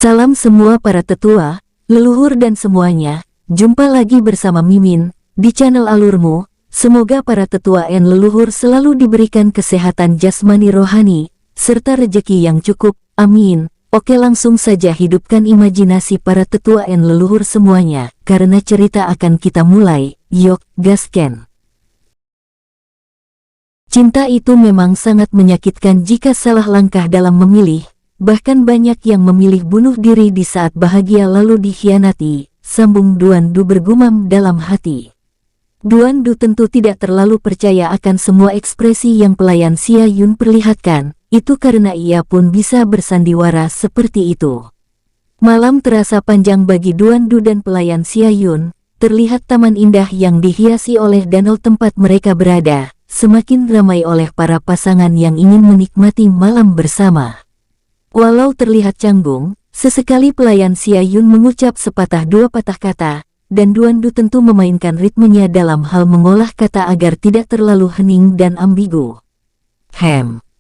Salam semua para tetua, leluhur dan semuanya, jumpa lagi bersama Mimin, di channel Alurmu. Semoga para tetua dan leluhur selalu diberikan kesehatan jasmani rohani, serta rejeki yang cukup, amin. Oke, langsung saja hidupkan imajinasi para tetua dan leluhur semuanya, karena cerita akan kita mulai, yuk, gasken. Cinta itu memang sangat menyakitkan jika salah langkah dalam memilih. Bahkan banyak yang memilih bunuh diri di saat bahagia lalu dikhianati, sambung Duan Du bergumam dalam hati. Duan Du tentu tidak terlalu percaya akan semua ekspresi yang pelayan Xia Yun perlihatkan, itu karena ia pun bisa bersandiwara seperti itu. Malam terasa panjang bagi Duan Du dan pelayan Xia Yun, terlihat taman indah yang dihiasi oleh danau tempat mereka berada, semakin ramai oleh para pasangan yang ingin menikmati malam bersama. Walau terlihat canggung, sesekali pelayan Xia Yun mengucap sepatah dua patah kata, dan Duan Du tentu memainkan ritmenya dalam hal mengolah kata agar tidak terlalu hening dan ambigu.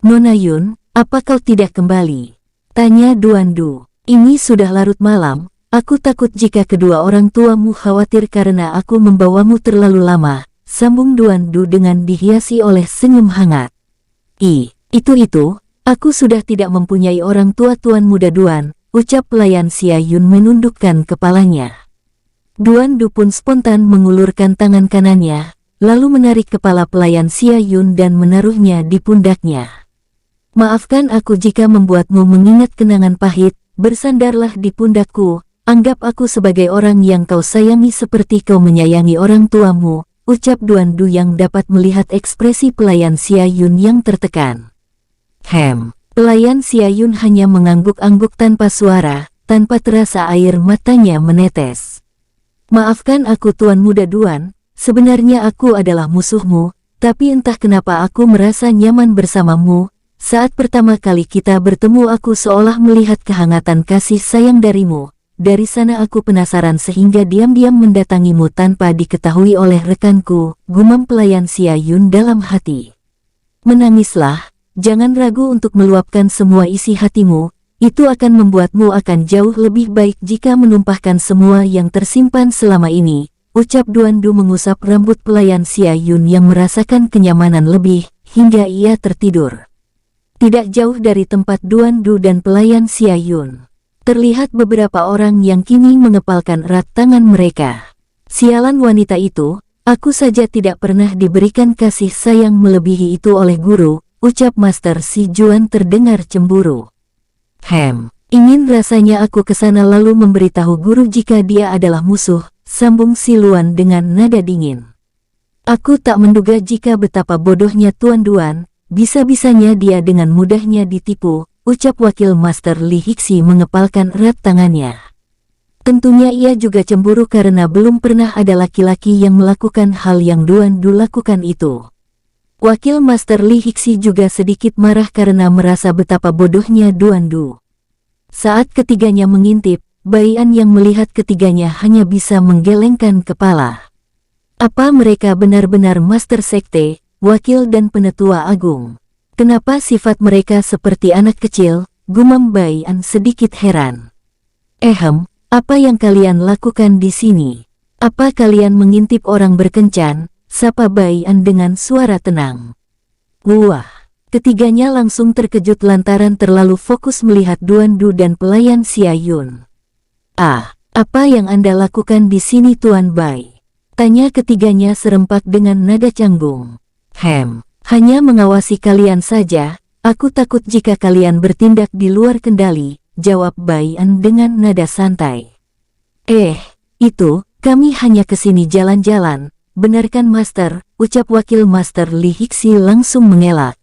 Nona Yun, apa kau tidak kembali? Tanya Duan Du. Ini sudah larut malam, aku takut jika kedua orang tuamu khawatir karena aku membawamu terlalu lama, sambung Duan Du dengan dihiasi oleh senyum hangat. Itu. Aku sudah tidak mempunyai orang tua tuan muda Duan, ucap pelayan Xia Yun menundukkan kepalanya. Duan Du pun spontan mengulurkan tangan kanannya, lalu menarik kepala pelayan Xia Yun dan menaruhnya di pundaknya. Maafkan aku jika membuatmu mengingat kenangan pahit, bersandarlah di pundakku, anggap aku sebagai orang yang kau sayangi seperti kau menyayangi orang tuamu, ucap Duan Du yang dapat melihat ekspresi pelayan Xia Yun yang tertekan. Pelayan Xia Yun hanya mengangguk-angguk tanpa suara, tanpa terasa air matanya menetes. Maafkan aku tuan muda Duan, sebenarnya aku adalah musuhmu, tapi entah kenapa aku merasa nyaman bersamamu. Saat pertama kali kita bertemu aku seolah melihat kehangatan kasih sayang darimu. Dari sana aku penasaran sehingga diam-diam mendatangimu tanpa diketahui oleh rekanku, gumam pelayan Xia Yun dalam hati. Menangislah. Jangan ragu untuk meluapkan semua isi hatimu, itu akan membuatmu akan jauh lebih baik jika menumpahkan semua yang tersimpan selama ini, ucap Duan Du mengusap rambut pelayan Xia Yun yang merasakan kenyamanan lebih, hingga ia tertidur. Tidak jauh dari tempat Duan Du dan pelayan Xia Yun, terlihat beberapa orang yang kini mengepalkan erat tangan mereka. Sialan wanita itu, aku saja tidak pernah diberikan kasih sayang melebihi itu oleh guru, ucap Master Si Juan terdengar cemburu. Ingin rasanya aku kesana lalu memberitahu guru jika dia adalah musuh, sambung Si Luan dengan nada dingin. Aku tak menduga jika betapa bodohnya Tuan Duan, bisa-bisanya dia dengan mudahnya ditipu, ucap wakil Master Li Hixi mengepalkan erat tangannya. Tentunya ia juga cemburu karena belum pernah ada laki-laki yang melakukan hal yang Duan Du lakukan itu. Wakil Master Li Hixi juga sedikit marah karena merasa betapa bodohnya Duan Du. Saat ketiganya mengintip, Bai An yang melihat ketiganya hanya bisa menggelengkan kepala. Apa mereka benar-benar Master Sekte, Wakil dan Penetua Agung? Kenapa sifat mereka seperti anak kecil, gumam Bai An sedikit heran. Apa yang kalian lakukan di sini? Apa kalian mengintip orang berkencan? Sapa Bai An dengan suara tenang. Wah, ketiganya langsung terkejut lantaran terlalu fokus melihat Duan Du dan pelayan Xia Yun. Apa yang Anda lakukan di sini Tuan Bai? Tanya ketiganya serempak dengan nada canggung. Hanya mengawasi kalian saja, aku takut jika kalian bertindak di luar kendali, jawab Bai An dengan nada santai. Itu, kami hanya kesini jalan-jalan. Benarkan Master, ucap wakil Master Li Hixi langsung mengelak.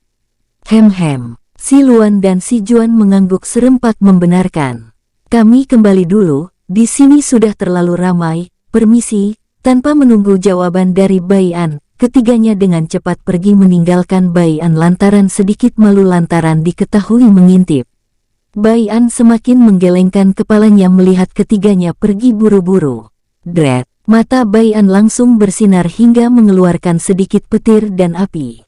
Si Luan dan Si Juan mengangguk serempak membenarkan. Kami kembali dulu, di sini sudah terlalu ramai, permisi. Tanpa menunggu jawaban dari Bai An, ketiganya dengan cepat pergi meninggalkan Bai An lantaran sedikit malu lantaran diketahui mengintip. Bai An semakin menggelengkan kepalanya melihat ketiganya pergi buru-buru. Mata Bai An langsung bersinar hingga mengeluarkan sedikit petir dan api.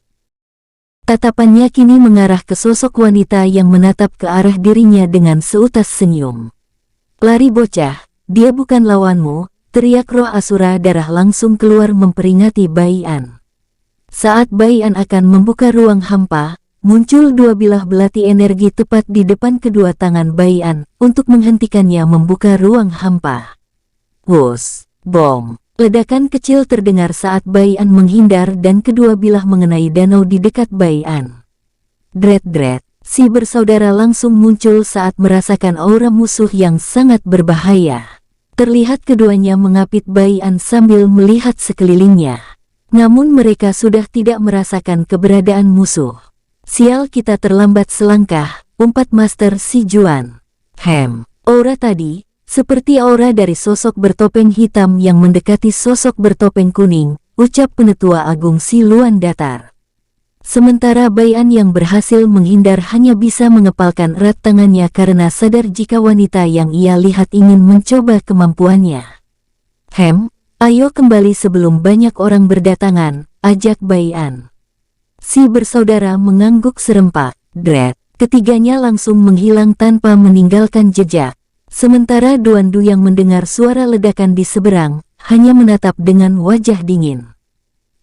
Tatapannya kini mengarah ke sosok wanita yang menatap ke arah dirinya dengan seutas senyum. Lari bocah, dia bukan lawanmu, teriak roh Asura darah langsung keluar memperingati Bai An. Saat Bai An akan membuka ruang hampa, muncul dua bilah belati energi tepat di depan kedua tangan Bai An untuk menghentikannya membuka ruang hampa. Wus, bom. Ledakan kecil terdengar saat Bai An menghindar dan kedua bilah mengenai danau di dekat Bai An. Dret-dret, si bersaudara langsung muncul saat merasakan aura musuh yang sangat berbahaya. Terlihat keduanya mengapit Bai An sambil melihat sekelilingnya. Namun mereka sudah tidak merasakan keberadaan musuh. Sial, kita terlambat selangkah, umpat Master Si Juan. Aura tadi seperti aura dari sosok bertopeng hitam yang mendekati sosok bertopeng kuning, ucap Penetua Agung Si Luan datar. Sementara Bai An yang berhasil menghindar hanya bisa mengepalkan erat tangannya karena sadar jika wanita yang ia lihat ingin mencoba kemampuannya. Ayo kembali sebelum banyak orang berdatangan, ajak Bai An. Si bersaudara mengangguk serempak. Dret, ketiganya langsung menghilang tanpa meninggalkan jejak. Sementara Duan Du yang mendengar suara ledakan di seberang, hanya menatap dengan wajah dingin.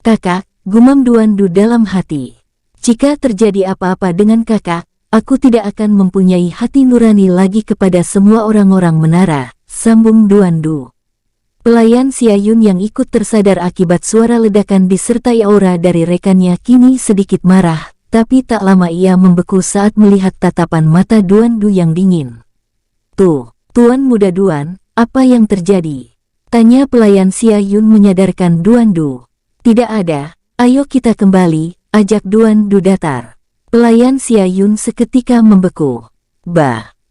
Kakak, gumam Duan Du dalam hati. Jika terjadi apa-apa dengan kakak, aku tidak akan mempunyai hati nurani lagi kepada semua orang-orang menara, sambung Duan Du. Pelayan Xia Yun yang ikut tersadar akibat suara ledakan disertai aura dari rekannya kini sedikit marah, tapi tak lama ia membeku saat melihat tatapan mata Duan Du yang dingin. Tuh. Tuan muda Duan, apa yang terjadi? Tanya pelayan Xia Yun menyadarkan Duan Du. Tidak ada, ayo kita kembali, ajak Duan Du datar. Pelayan Xia Yun seketika membeku.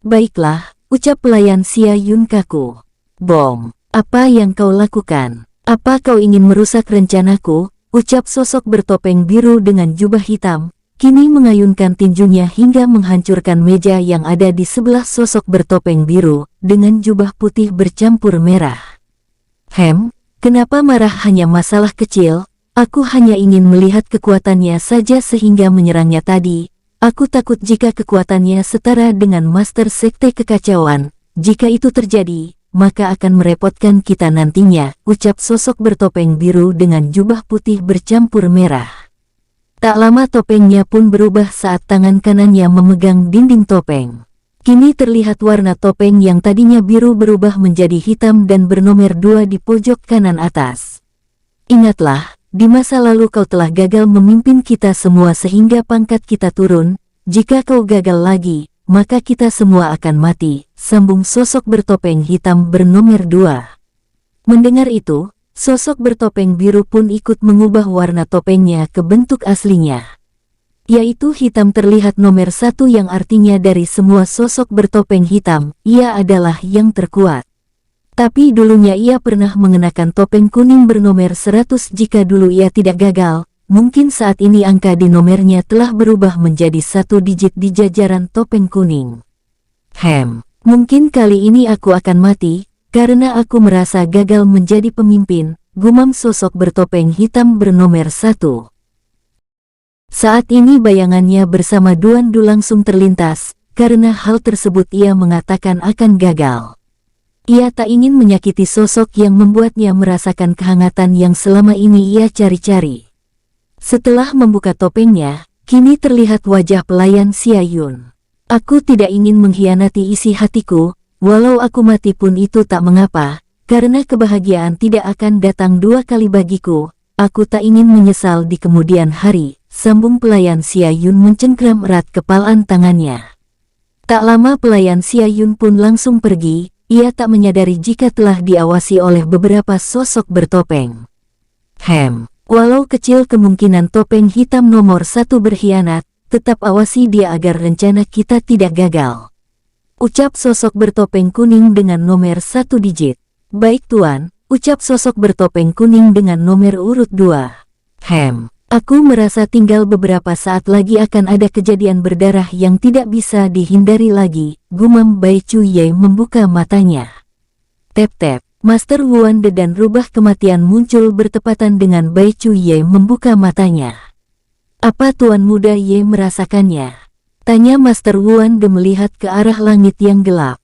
Baiklah, ucap pelayan Xia Yun kaku. Bom, apa yang kau lakukan? Apa kau ingin merusak rencanaku? Ucap sosok bertopeng biru dengan jubah hitam. Kini mengayunkan tinjunya hingga menghancurkan meja yang ada di sebelah sosok bertopeng biru, dengan jubah putih bercampur merah. Kenapa marah? Hanya masalah kecil, aku hanya ingin melihat kekuatannya saja sehingga menyerangnya tadi. Aku takut jika kekuatannya setara dengan Master Sekte Kekacauan, jika itu terjadi, maka akan merepotkan kita nantinya, ucap sosok bertopeng biru dengan jubah putih bercampur merah. Tak lama topengnya pun berubah saat tangan kanannya memegang dinding topeng. Kini terlihat warna topeng yang tadinya biru berubah menjadi hitam dan bernomor 2 di pojok kanan atas. Ingatlah, di masa lalu kau telah gagal memimpin kita semua sehingga pangkat kita turun. Jika kau gagal lagi, maka kita semua akan mati, sambung sosok bertopeng hitam bernomor 2. Mendengar itu, sosok bertopeng biru pun ikut mengubah warna topengnya ke bentuk aslinya, yaitu hitam terlihat nomor 1 yang artinya dari semua sosok bertopeng hitam, ia adalah yang terkuat. Tapi dulunya ia pernah mengenakan topeng kuning bernomor 100. Jika dulu ia tidak gagal, mungkin saat ini angka di nomornya telah berubah menjadi 1 digit di jajaran topeng kuning. Mungkin kali ini aku akan mati, karena aku merasa gagal menjadi pemimpin, gumam sosok bertopeng hitam bernomor 1. Saat ini bayangannya bersama Duan Du langsung terlintas, karena hal tersebut ia mengatakan akan gagal. Ia tak ingin menyakiti sosok yang membuatnya merasakan kehangatan yang selama ini ia cari-cari. Setelah membuka topengnya, kini terlihat wajah pelayan Xia Yun. Aku tidak ingin mengkhianati isi hatiku. Walau aku mati pun itu tak mengapa, karena kebahagiaan tidak akan datang 2 kali bagiku. Aku tak ingin menyesal di kemudian hari, sambung pelayan Xia Yun mencengkram erat kepalan tangannya. Tak lama pelayan Xia Yun pun langsung pergi, ia tak menyadari jika telah diawasi oleh beberapa sosok bertopeng. Walau kecil kemungkinan topeng hitam nomor 1 berkhianat, tetap awasi dia agar rencana kita tidak gagal, ucap sosok bertopeng kuning dengan nomor 1 digit. Baik tuan, ucap sosok bertopeng kuning dengan nomor urut 2. Aku merasa tinggal beberapa saat lagi akan ada kejadian berdarah yang tidak bisa dihindari lagi, gumam Bai Chuye membuka matanya. Tep-tep, Master Wuande dan rubah kematian muncul bertepatan dengan Bai Chuye membuka matanya. Apa Tuan Muda Ye merasakannya? Tanya Master Wuande melihat ke arah langit yang gelap.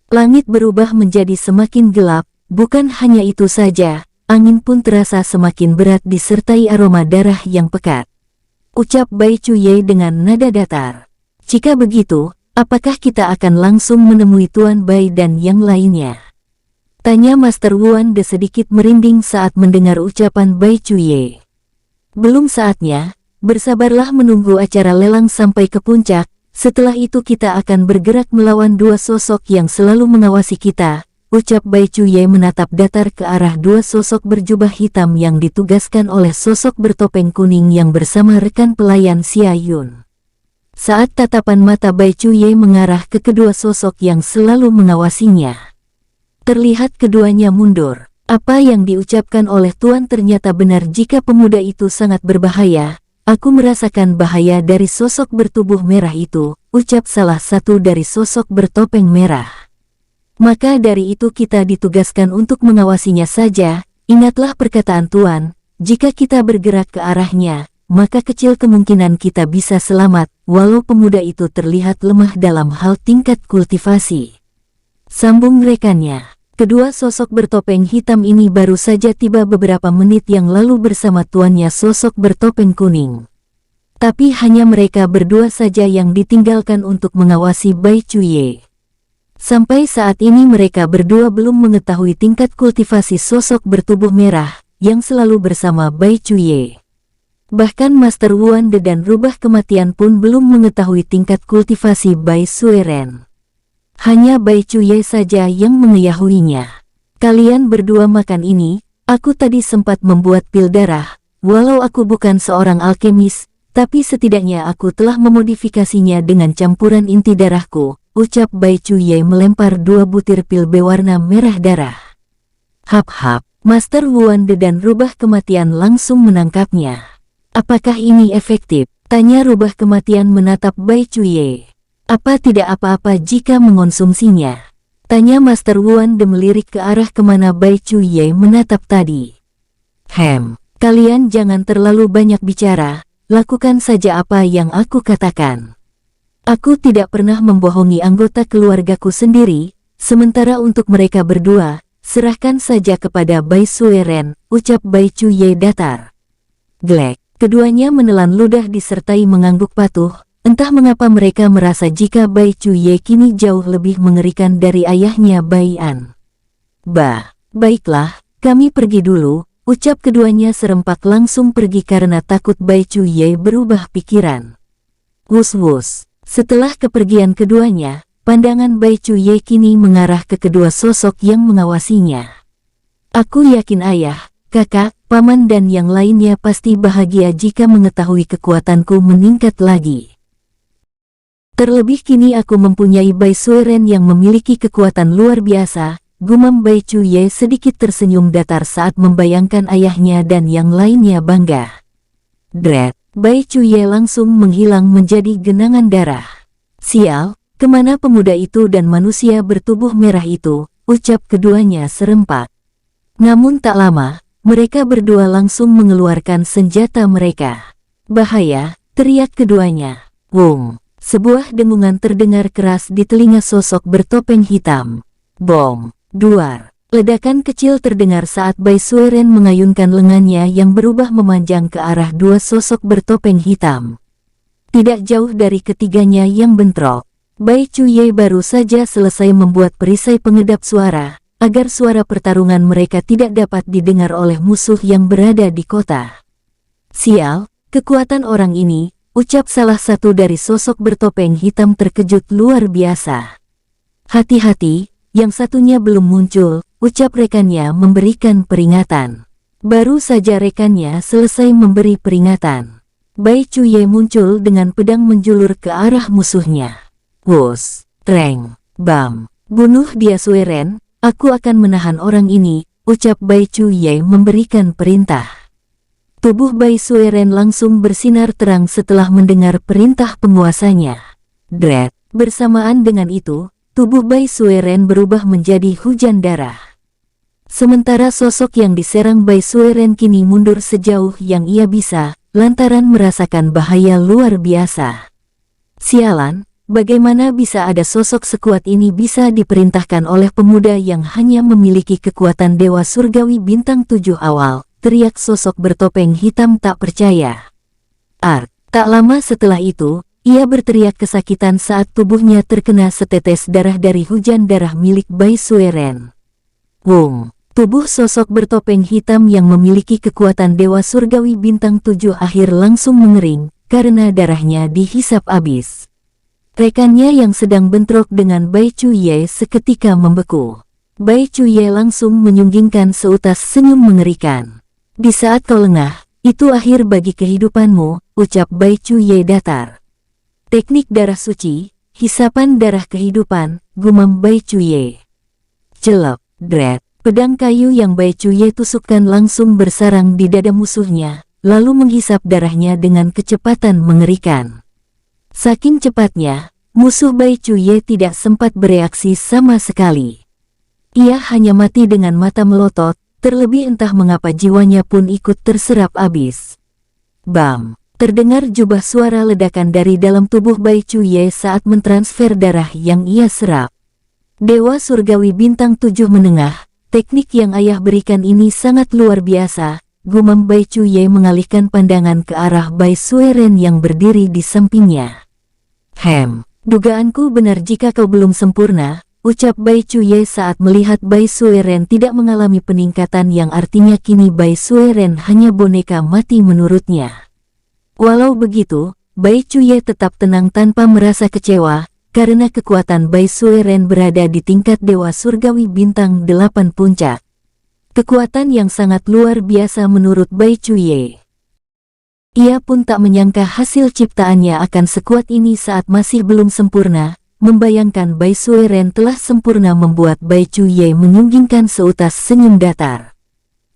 Langit berubah menjadi semakin gelap, bukan hanya itu saja, angin pun terasa semakin berat disertai aroma darah yang pekat. Ucap Bai Cuye dengan nada datar. Jika begitu, apakah kita akan langsung menemui Tuan Bai dan yang lainnya? Tanya Master Wuan De sedikit merinding saat mendengar ucapan Bai Cuye. Belum saatnya, bersabarlah menunggu acara lelang sampai ke puncak, setelah itu kita akan bergerak melawan dua sosok yang selalu mengawasi kita, ucap Bai Cuye menatap datar ke arah dua sosok berjubah hitam yang ditugaskan oleh sosok bertopeng kuning yang bersama rekan pelayan Xia Yun. Saat tatapan mata Bai Cuye mengarah ke kedua sosok yang selalu mengawasinya, terlihat keduanya mundur. Apa yang diucapkan oleh Tuan ternyata benar jika pemuda itu sangat berbahaya. Aku merasakan bahaya dari sosok bertubuh merah itu, ucap salah satu dari sosok bertopeng merah. Maka dari itu kita ditugaskan untuk mengawasinya saja. Ingatlah perkataan Tuan, jika kita bergerak ke arahnya, maka kecil kemungkinan kita bisa selamat, walau pemuda itu terlihat lemah dalam hal tingkat kultivasi. Sambung rekannya. Kedua sosok bertopeng hitam ini baru saja tiba beberapa menit yang lalu bersama tuannya sosok bertopeng kuning. Tapi hanya mereka berdua saja yang ditinggalkan untuk mengawasi Bai Cuye. Sampai saat ini mereka berdua belum mengetahui tingkat kultivasi sosok bertubuh merah yang selalu bersama Bai Cuye. Bahkan Master Wuan De dan Rubah Kematian pun belum mengetahui tingkat kultivasi Bai Sueren. Hanya Bai Cuye saja yang mengetahuinya. Kalian berdua makan ini, aku tadi sempat membuat pil darah, walau aku bukan seorang alkemis, tapi setidaknya aku telah memodifikasinya dengan campuran inti darahku, ucap Bai Cuye melempar 2 butir pil berwarna merah darah. Hap-hap, Master Wuan De dan Rubah Kematian langsung menangkapnya. Apakah ini efektif? Tanya Rubah Kematian menatap Bai Cuye. Apa tidak apa-apa jika mengonsumsinya? Tanya Master Wuan De melirik ke arah kemana Bai Cuye menatap tadi. Kalian jangan terlalu banyak bicara, lakukan saja apa yang aku katakan. Aku tidak pernah membohongi anggota keluargaku sendiri, sementara untuk mereka berdua, serahkan saja kepada Bai Sueren, ucap Bai Cuye datar. Glek, keduanya menelan ludah disertai mengangguk patuh. Entah mengapa mereka merasa jika Bai Cuye kini jauh lebih mengerikan dari ayahnya Bai An. Baiklah, kami pergi dulu, ucap keduanya serempak langsung pergi karena takut Bai Cuye berubah pikiran. Wus-wus, setelah kepergian keduanya, pandangan Bai Cuye kini mengarah ke kedua sosok yang mengawasinya. Aku yakin ayah, kakak, paman dan yang lainnya pasti bahagia jika mengetahui kekuatanku meningkat lagi. Terlebih kini aku mempunyai Bai Sueren yang memiliki kekuatan luar biasa, gumam Bai Cuye sedikit tersenyum datar saat membayangkan ayahnya dan yang lainnya bangga. Dret, Bai Cuye langsung menghilang menjadi genangan darah. Sial, kemana pemuda itu dan manusia bertubuh merah itu, ucap keduanya serempak. Namun tak lama, mereka berdua langsung mengeluarkan senjata mereka. Bahaya, teriak keduanya. Wung. Sebuah dengungan terdengar keras di telinga sosok bertopeng hitam. Bom, duar. Ledakan kecil terdengar saat Bai Sueren mengayunkan lengannya yang berubah memanjang ke arah dua sosok bertopeng hitam. Tidak jauh dari ketiganya yang bentrok, Bai Cuye baru saja selesai membuat perisai pengedap suara, agar suara pertarungan mereka tidak dapat didengar oleh musuh yang berada di kota. Sial, kekuatan orang ini, ucap salah satu dari sosok bertopeng hitam terkejut luar biasa. Hati-hati, yang satunya belum muncul, ucap rekannya memberikan peringatan. Baru saja rekannya selesai memberi peringatan, Bai Cuye muncul dengan pedang menjulur ke arah musuhnya. Wus, treng, bam, bunuh dia Sueren, aku akan menahan orang ini, ucap Bai Cuye memberikan perintah. Tubuh Bai Sueren langsung bersinar terang setelah mendengar perintah penguasanya. Dret, bersamaan dengan itu, tubuh Bai Sueren berubah menjadi hujan darah. Sementara sosok yang diserang Bai Sueren kini mundur sejauh yang ia bisa, lantaran merasakan bahaya luar biasa. Sialan, Bagaimana bisa ada sosok sekuat ini bisa diperintahkan oleh pemuda yang hanya memiliki kekuatan Dewa Surgawi bintang 7 awal, teriak sosok bertopeng hitam tak percaya. Tak lama setelah itu, ia berteriak kesakitan saat tubuhnya terkena setetes darah dari hujan darah milik Bai Sueren. Wong, tubuh sosok bertopeng hitam yang memiliki kekuatan Dewa Surgawi bintang 7 akhir langsung mengering, karena darahnya dihisap habis. Rekannya yang sedang bentrok dengan Bai Chuye seketika membeku. Bai Chuye langsung menyunggingkan seutas senyum mengerikan. Di saat kau lengah, itu akhir bagi kehidupanmu, ucap Bai Chuye datar. Teknik darah suci, hisapan darah kehidupan, gumam Bai Chuye. Celep, dret, pedang kayu yang Bai Chuye tusukkan langsung bersarang di dada musuhnya, lalu menghisap darahnya dengan kecepatan mengerikan. Saking cepatnya, musuh Bai Chuye tidak sempat bereaksi sama sekali. Ia hanya mati dengan mata melotot, terlebih entah mengapa jiwanya pun ikut terserap habis. Bam! Terdengar jubah suara ledakan dari dalam tubuh Bai Chuye saat mentransfer darah yang ia serap. Dewa Surgawi bintang 7 menengah, teknik yang ayah berikan ini sangat luar biasa, gumam Bai Chuye mengalihkan pandangan ke arah Bai Sueren yang berdiri di sampingnya. Dugaanku benar jika kau belum sempurna, ucap Bai Chuye saat melihat Bai Sueren tidak mengalami peningkatan yang artinya kini Bai Sueren hanya boneka mati menurutnya. Walau begitu, Bai Chuye tetap tenang tanpa merasa kecewa, karena kekuatan Bai Sueren berada di tingkat Dewa Surgawi bintang 8 puncak. Kekuatan yang sangat luar biasa menurut Bai Chuye. Ia pun tak menyangka hasil ciptaannya akan sekuat ini saat masih belum sempurna, membayangkan Bai Sueren telah sempurna membuat Bai Chuye menyunggingkan seutas senyum datar.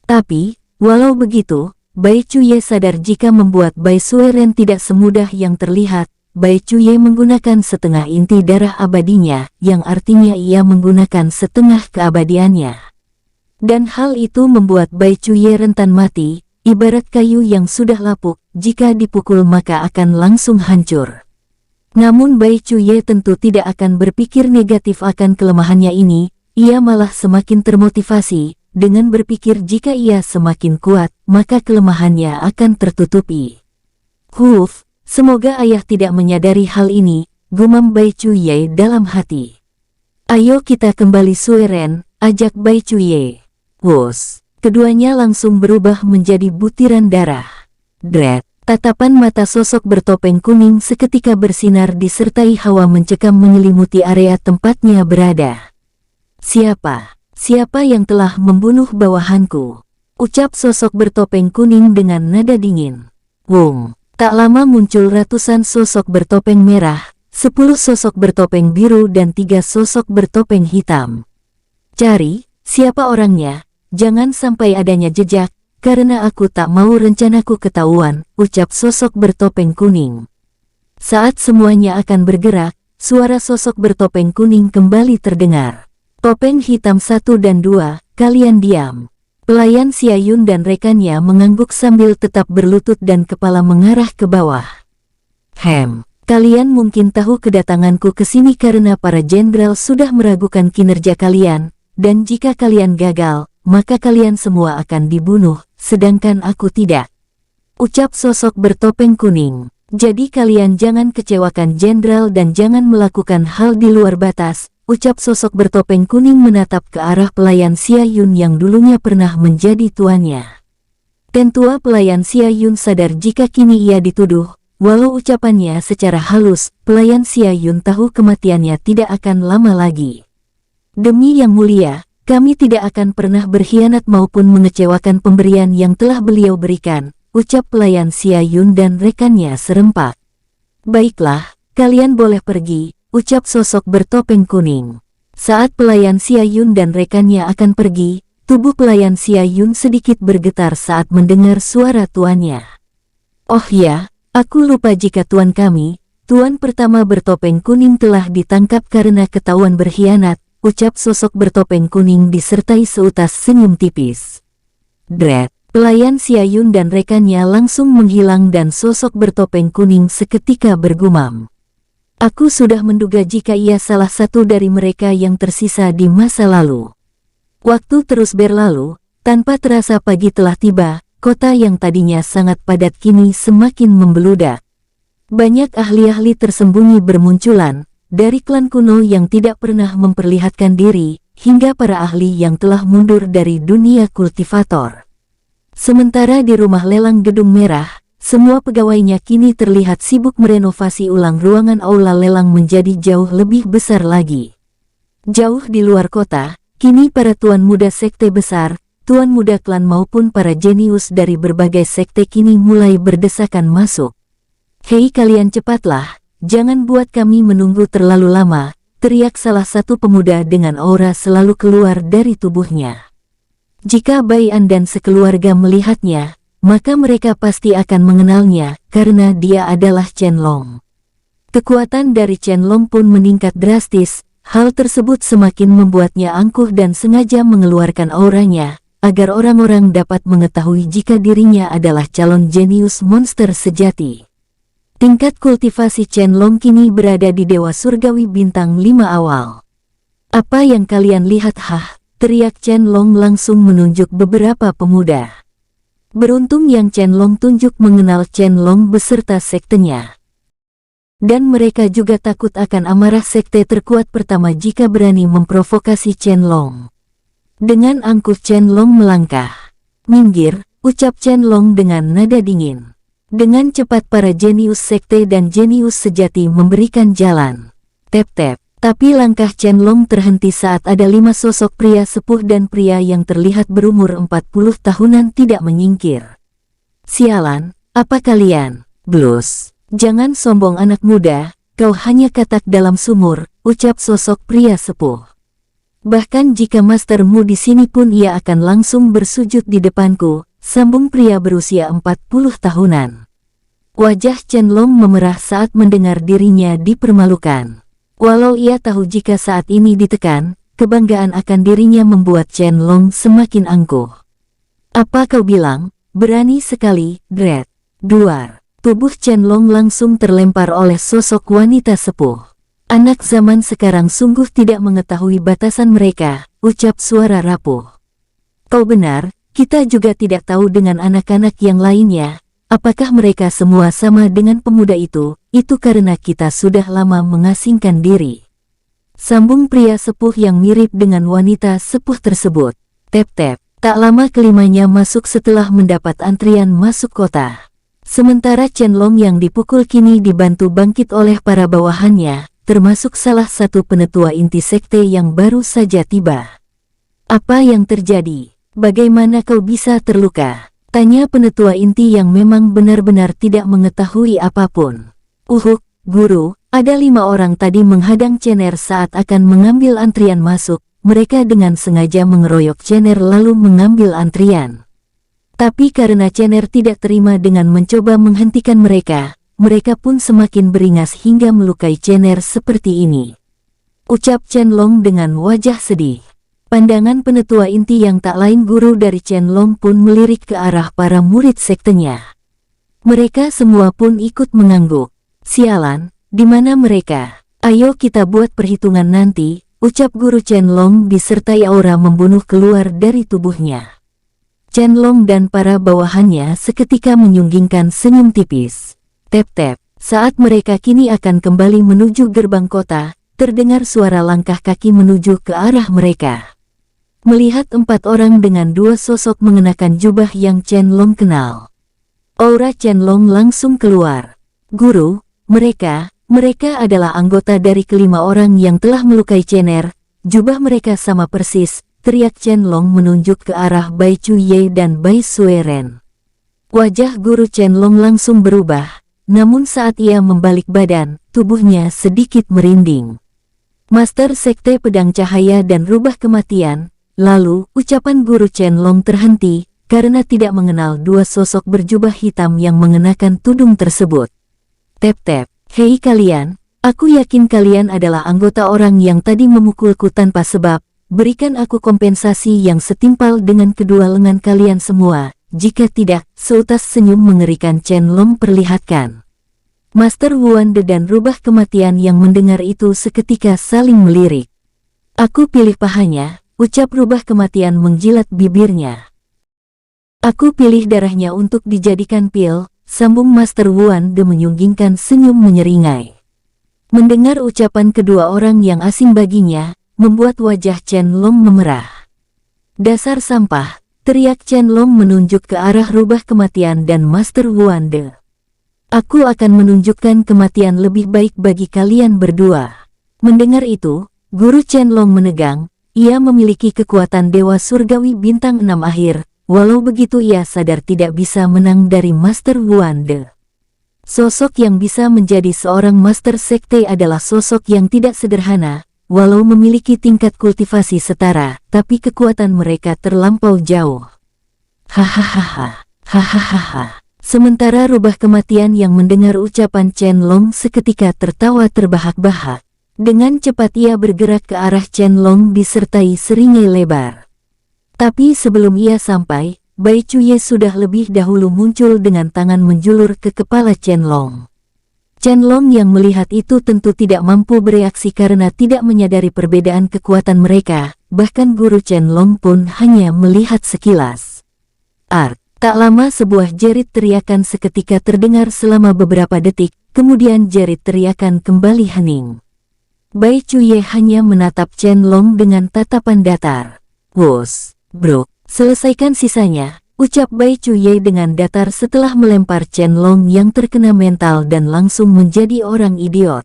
Tapi, walau begitu, Bai Chuye sadar jika membuat Bai Sueren tidak semudah yang terlihat. Bai Chuye menggunakan setengah inti darah abadinya, yang artinya ia menggunakan setengah keabadiannya. Dan hal itu membuat Bai Chuye rentan mati, ibarat kayu yang sudah lapuk, jika dipukul maka akan langsung hancur. Namun Bai Chuye tentu tidak akan berpikir negatif akan kelemahannya ini, ia malah semakin termotivasi, dengan berpikir jika ia semakin kuat, maka kelemahannya akan tertutupi. Semoga ayah tidak menyadari hal ini, gumam Bai Chuye dalam hati. Ayo kita kembali Sueren, ajak Bai Chuye. Keduanya langsung berubah menjadi butiran darah. Dret, tatapan mata sosok bertopeng kuning seketika bersinar disertai hawa mencekam menyelimuti area tempatnya berada. Siapa yang telah membunuh bawahanku? Ucap sosok bertopeng kuning dengan nada dingin. Tak lama muncul ratusan sosok bertopeng merah, 10 sosok bertopeng biru dan 3 sosok bertopeng hitam. Cari, siapa orangnya? Jangan sampai adanya jejak, karena aku tak mau rencanaku ketahuan, ucap sosok bertopeng kuning. Saat semuanya akan bergerak, suara sosok bertopeng kuning kembali terdengar. Topeng hitam 1 dan 2, kalian diam. Pelayan Xia Yun dan rekannya mengangguk sambil tetap berlutut dan kepala mengarah ke bawah. Kalian mungkin tahu kedatanganku ke sini karena para jenderal sudah meragukan kinerja kalian, dan jika kalian gagal, maka kalian semua akan dibunuh, sedangkan aku tidak. Ucap sosok bertopeng kuning. Jadi kalian jangan kecewakan jenderal dan jangan melakukan hal di luar batas, ucap sosok bertopeng kuning menatap ke arah pelayan Xia Yun yang dulunya pernah menjadi tuannya. Tentua pelayan Xia Yun sadar jika kini ia dituduh, walau ucapannya secara halus, pelayan Xia Yun tahu kematiannya tidak akan lama lagi. Demi yang mulia, kami tidak akan pernah berkhianat maupun mengecewakan pemberian yang telah beliau berikan, ucap pelayan Xia Yun dan rekannya serempak. Baiklah, kalian boleh pergi, ucap sosok bertopeng kuning. Saat pelayan Xia Yun dan rekannya akan pergi, tubuh pelayan Xia Yun sedikit bergetar saat mendengar suara tuannya. Oh ya, aku lupa jika tuan kami, tuan pertama bertopeng kuning telah ditangkap karena ketahuan berkhianat, ucap sosok bertopeng kuning disertai seutas senyum tipis. Dret, pelayan Xia Yun dan rekannya langsung menghilang dan sosok bertopeng kuning seketika bergumam. Aku sudah menduga jika ia salah satu dari mereka yang tersisa di masa lalu. Waktu terus berlalu, tanpa terasa pagi telah tiba, kota yang tadinya sangat padat kini semakin membeludak. Banyak ahli-ahli tersembunyi bermunculan, dari klan kuno yang tidak pernah memperlihatkan diri, hingga para ahli yang telah mundur dari dunia kultivator. Sementara di rumah lelang Gedung Merah, semua pegawainya kini terlihat sibuk merenovasi ulang ruangan aula lelang menjadi jauh lebih besar lagi. Jauh di luar kota, kini para tuan muda sekte besar, tuan muda klan maupun para jenius dari berbagai sekte kini mulai berdesakan masuk. "Hei kalian cepatlah, jangan buat kami menunggu terlalu lama," teriak salah satu pemuda dengan aura selalu keluar dari tubuhnya. Jika Bai An dan sekeluarga melihatnya, maka mereka pasti akan mengenalnya, karena dia adalah Chen Long. Kekuatan dari Chen Long pun meningkat drastis, hal tersebut semakin membuatnya angkuh dan sengaja mengeluarkan auranya, agar orang-orang dapat mengetahui jika dirinya adalah calon jenius monster sejati. Tingkat kultivasi Chen Long kini berada di Dewa Surgawi Bintang 5 awal. "Apa yang kalian lihat?" teriak Chen Long langsung menunjuk beberapa pemuda. Beruntung yang Chen Long tunjuk mengenal Chen Long beserta sektenya. Dan mereka juga takut akan amarah sekte terkuat pertama jika berani memprovokasi Chen Long. Dengan angkuh Chen Long melangkah. "Minggir," ucap Chen Long dengan nada dingin. Dengan cepat para jenius sekte dan jenius sejati memberikan jalan. Tep-tep, tapi langkah Chen Long terhenti saat ada 5 sosok pria sepuh dan pria yang terlihat berumur 40 tahunan tidak menyingkir. "Sialan, apa kalian? Blus, jangan sombong anak muda, kau hanya katak dalam sumur," ucap sosok pria sepuh. "Bahkan jika mastermu di sini pun ia akan langsung bersujud di depanku," sambung pria berusia 40 tahunan. Wajah Chen Long memerah saat mendengar dirinya dipermalukan. Walau ia tahu jika saat ini ditekan, kebanggaan akan dirinya membuat Chen Long semakin angkuh. "Apa kau bilang? Berani sekali, Dred." Duar. Tubuh Chen Long langsung terlempar oleh sosok wanita sepuh. "Anak zaman sekarang sungguh tidak mengetahui batasan mereka," ucap suara rapuh. "Kau benar. Kita juga tidak tahu dengan anak-anak yang lainnya, apakah mereka semua sama dengan pemuda itu karena kita sudah lama mengasingkan diri," sambung pria sepuh yang mirip dengan wanita sepuh tersebut. Tep-tep, tak lama kelimanya masuk setelah mendapat antrian masuk kota. Sementara Chen Long yang dipukul kini dibantu bangkit oleh para bawahannya, termasuk salah satu penetua inti sekte yang baru saja tiba. "Apa yang terjadi? Bagaimana kau bisa terluka?" tanya penetua inti yang memang benar-benar tidak mengetahui apapun. Guru, ada 5 orang tadi menghadang Cener saat akan mengambil antrian masuk. Mereka dengan sengaja mengeroyok Cener lalu mengambil antrian. Tapi karena Cener tidak terima dengan mencoba menghentikan mereka, mereka pun semakin beringas hingga melukai Cener seperti ini," ucap Chen Long dengan wajah sedih. Pandangan penetua inti yang tak lain guru dari Chen Long pun melirik ke arah para murid sektenya. Mereka semua pun ikut mengangguk. "Sialan, di mana mereka? Ayo kita buat perhitungan nanti," ucap guru Chen Long disertai aura membunuh keluar dari tubuhnya. Chen Long dan para bawahannya seketika menyunggingkan senyum tipis. Tep-tep, saat mereka kini akan kembali menuju gerbang kota, terdengar suara langkah kaki menuju ke arah mereka. Melihat 4 orang dengan 2 sosok mengenakan jubah yang Chen Long kenal, aura Chen Long langsung keluar. "Guru, mereka adalah anggota dari ke-5 orang yang telah melukai Cener. Jubah mereka sama persis," teriak Chen Long menunjuk ke arah Bai Chuye dan Bai Sueren. Wajah guru Chen Long langsung berubah, namun saat ia membalik badan, tubuhnya sedikit merinding. "Master Sekte Pedang Cahaya dan Rubah Kematian." Lalu, ucapan guru Chen Long terhenti, karena tidak mengenal 2 sosok berjubah hitam yang mengenakan tudung tersebut. Tep-tep, hei kalian, aku yakin kalian adalah anggota orang yang tadi memukulku tanpa sebab, berikan aku kompensasi yang setimpal dengan kedua lengan kalian semua, jika tidak, seutas senyum mengerikan Chen Long perlihatkan. Master Wuande dan rubah kematian yang mendengar itu seketika saling melirik. Aku pilih pahanya, ucap rubah kematian menjilat bibirnya. Aku pilih darahnya untuk dijadikan pil, sambung Master Wuande menyunggingkan senyum menyeringai. Mendengar ucapan kedua orang yang asing baginya, membuat wajah Chen Long memerah. Dasar sampah, teriak Chen Long menunjuk ke arah rubah kematian dan Master Wuande. Aku akan menunjukkan kematian lebih baik bagi kalian berdua. Mendengar itu, Guru Chen Long menegang, ia memiliki kekuatan Dewa Surgawi Bintang 6 akhir, walau begitu ia sadar tidak bisa menang dari Master Wuande. Sosok yang bisa menjadi seorang Master Sekte adalah sosok yang tidak sederhana, walau memiliki tingkat kultivasi setara, tapi kekuatan mereka terlampau jauh. Hahaha, hahaha. Sementara rubah kematian yang mendengar ucapan Chen Long seketika tertawa terbahak-bahak. Dengan cepat ia bergerak ke arah Chen Long disertai seringai lebar. Tapi sebelum ia sampai, Bai Chuye sudah lebih dahulu muncul dengan tangan menjulur ke kepala Chen Long. Chen Long yang melihat itu tentu tidak mampu bereaksi karena tidak menyadari perbedaan kekuatan mereka, bahkan guru Chen Long pun hanya melihat sekilas. Tak lama sebuah jerit teriakan seketika terdengar selama beberapa detik, kemudian jerit teriakan kembali hening. Bai Chuye hanya menatap Chen Long dengan tatapan datar. "Wos, bro, selesaikan sisanya," ucap Bai Chuye dengan datar setelah melempar Chen Long yang terkena mental dan langsung menjadi orang idiot.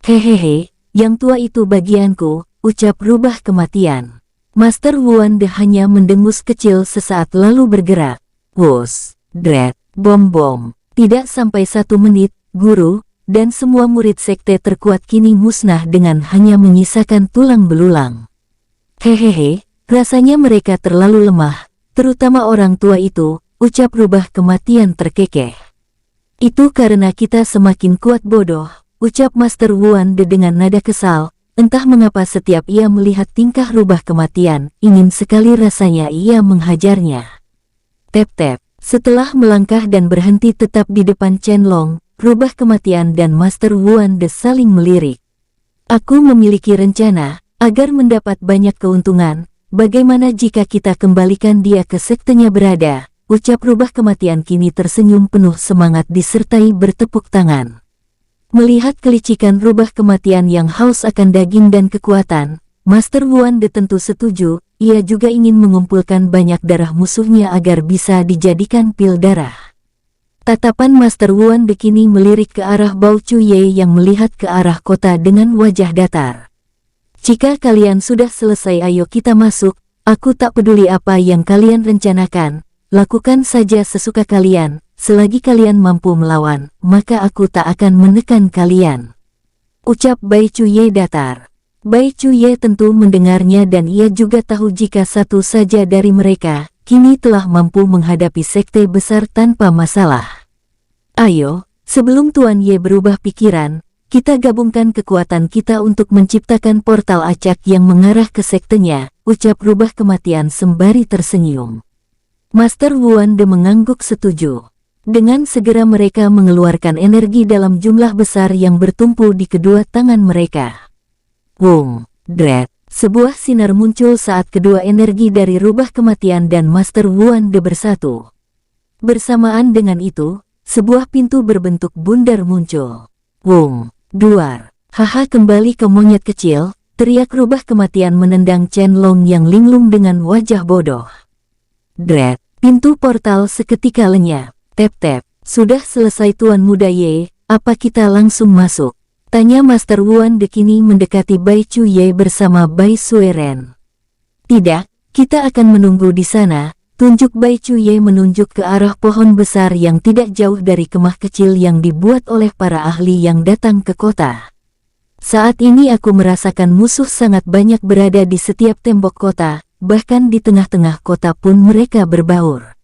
"Hehehe, yang tua itu bagianku," ucap rubah kematian. Master Wuande hanya mendengus kecil sesaat lalu bergerak. Wos, dret, bom. Tidak sampai 1 menit, guru, dan semua murid sekte terkuat kini musnah dengan hanya menyisakan tulang belulang. Hehehe, rasanya mereka terlalu lemah, terutama orang tua itu, ucap rubah kematian terkekeh. Itu karena kita semakin kuat bodoh, ucap Master Wuande dengan nada kesal, entah mengapa setiap ia melihat tingkah rubah kematian, ingin sekali rasanya ia menghajarnya. Tep-tep, setelah melangkah dan berhenti tetap di depan Chen Long, rubah kematian dan Master Wuande saling melirik. Aku memiliki rencana, agar mendapat banyak keuntungan, bagaimana jika kita kembalikan dia ke sektenya berada, ucap rubah kematian kini tersenyum penuh semangat disertai bertepuk tangan. Melihat kelicikan rubah kematian yang haus akan daging dan kekuatan, Master Wuande tentu setuju. Ia juga ingin mengumpulkan banyak darah musuhnya agar bisa dijadikan pil darah. Tatapan Master Wuande kini melirik ke arah Bao Chuye yang melihat ke arah kota dengan wajah datar. "Jika kalian sudah selesai ayo kita masuk, aku tak peduli apa yang kalian rencanakan, lakukan saja sesuka kalian, selagi kalian mampu melawan, maka aku tak akan menekan kalian," ucap Bai Chuye datar. Bai Chuye tentu mendengarnya dan ia juga tahu jika satu saja dari mereka, kini telah mampu menghadapi sekte besar tanpa masalah. "Ayo, sebelum Tuan Ye berubah pikiran, kita gabungkan kekuatan kita untuk menciptakan portal acak yang mengarah ke sektenya," ucap rubah kematian sembari tersenyum. Master Wuande mengangguk setuju. Dengan segera mereka mengeluarkan energi dalam jumlah besar yang bertumpu di kedua tangan mereka. Wung, dret, sebuah sinar muncul saat kedua energi dari rubah kematian dan Master Wuande bersatu. Bersamaan dengan itu, sebuah pintu berbentuk bundar muncul. Wung, duar, haha kembali ke monyet kecil, teriak rubah kematian menendang Chen Long yang linglung dengan wajah bodoh. Dret, pintu portal seketika lenyap. Tep-tep, sudah selesai Tuan Muda Ye, apa kita langsung masuk? Tanya Master Wuande kini mendekati Bai Chuye bersama Bai Sueren. "Tidak, kita akan menunggu di sana," tunjuk Bai Chuye menunjuk ke arah pohon besar yang tidak jauh dari kemah kecil yang dibuat oleh para ahli yang datang ke kota. "Saat ini aku merasakan musuh sangat banyak berada di setiap tembok kota, bahkan di tengah-tengah kota pun mereka berbaur.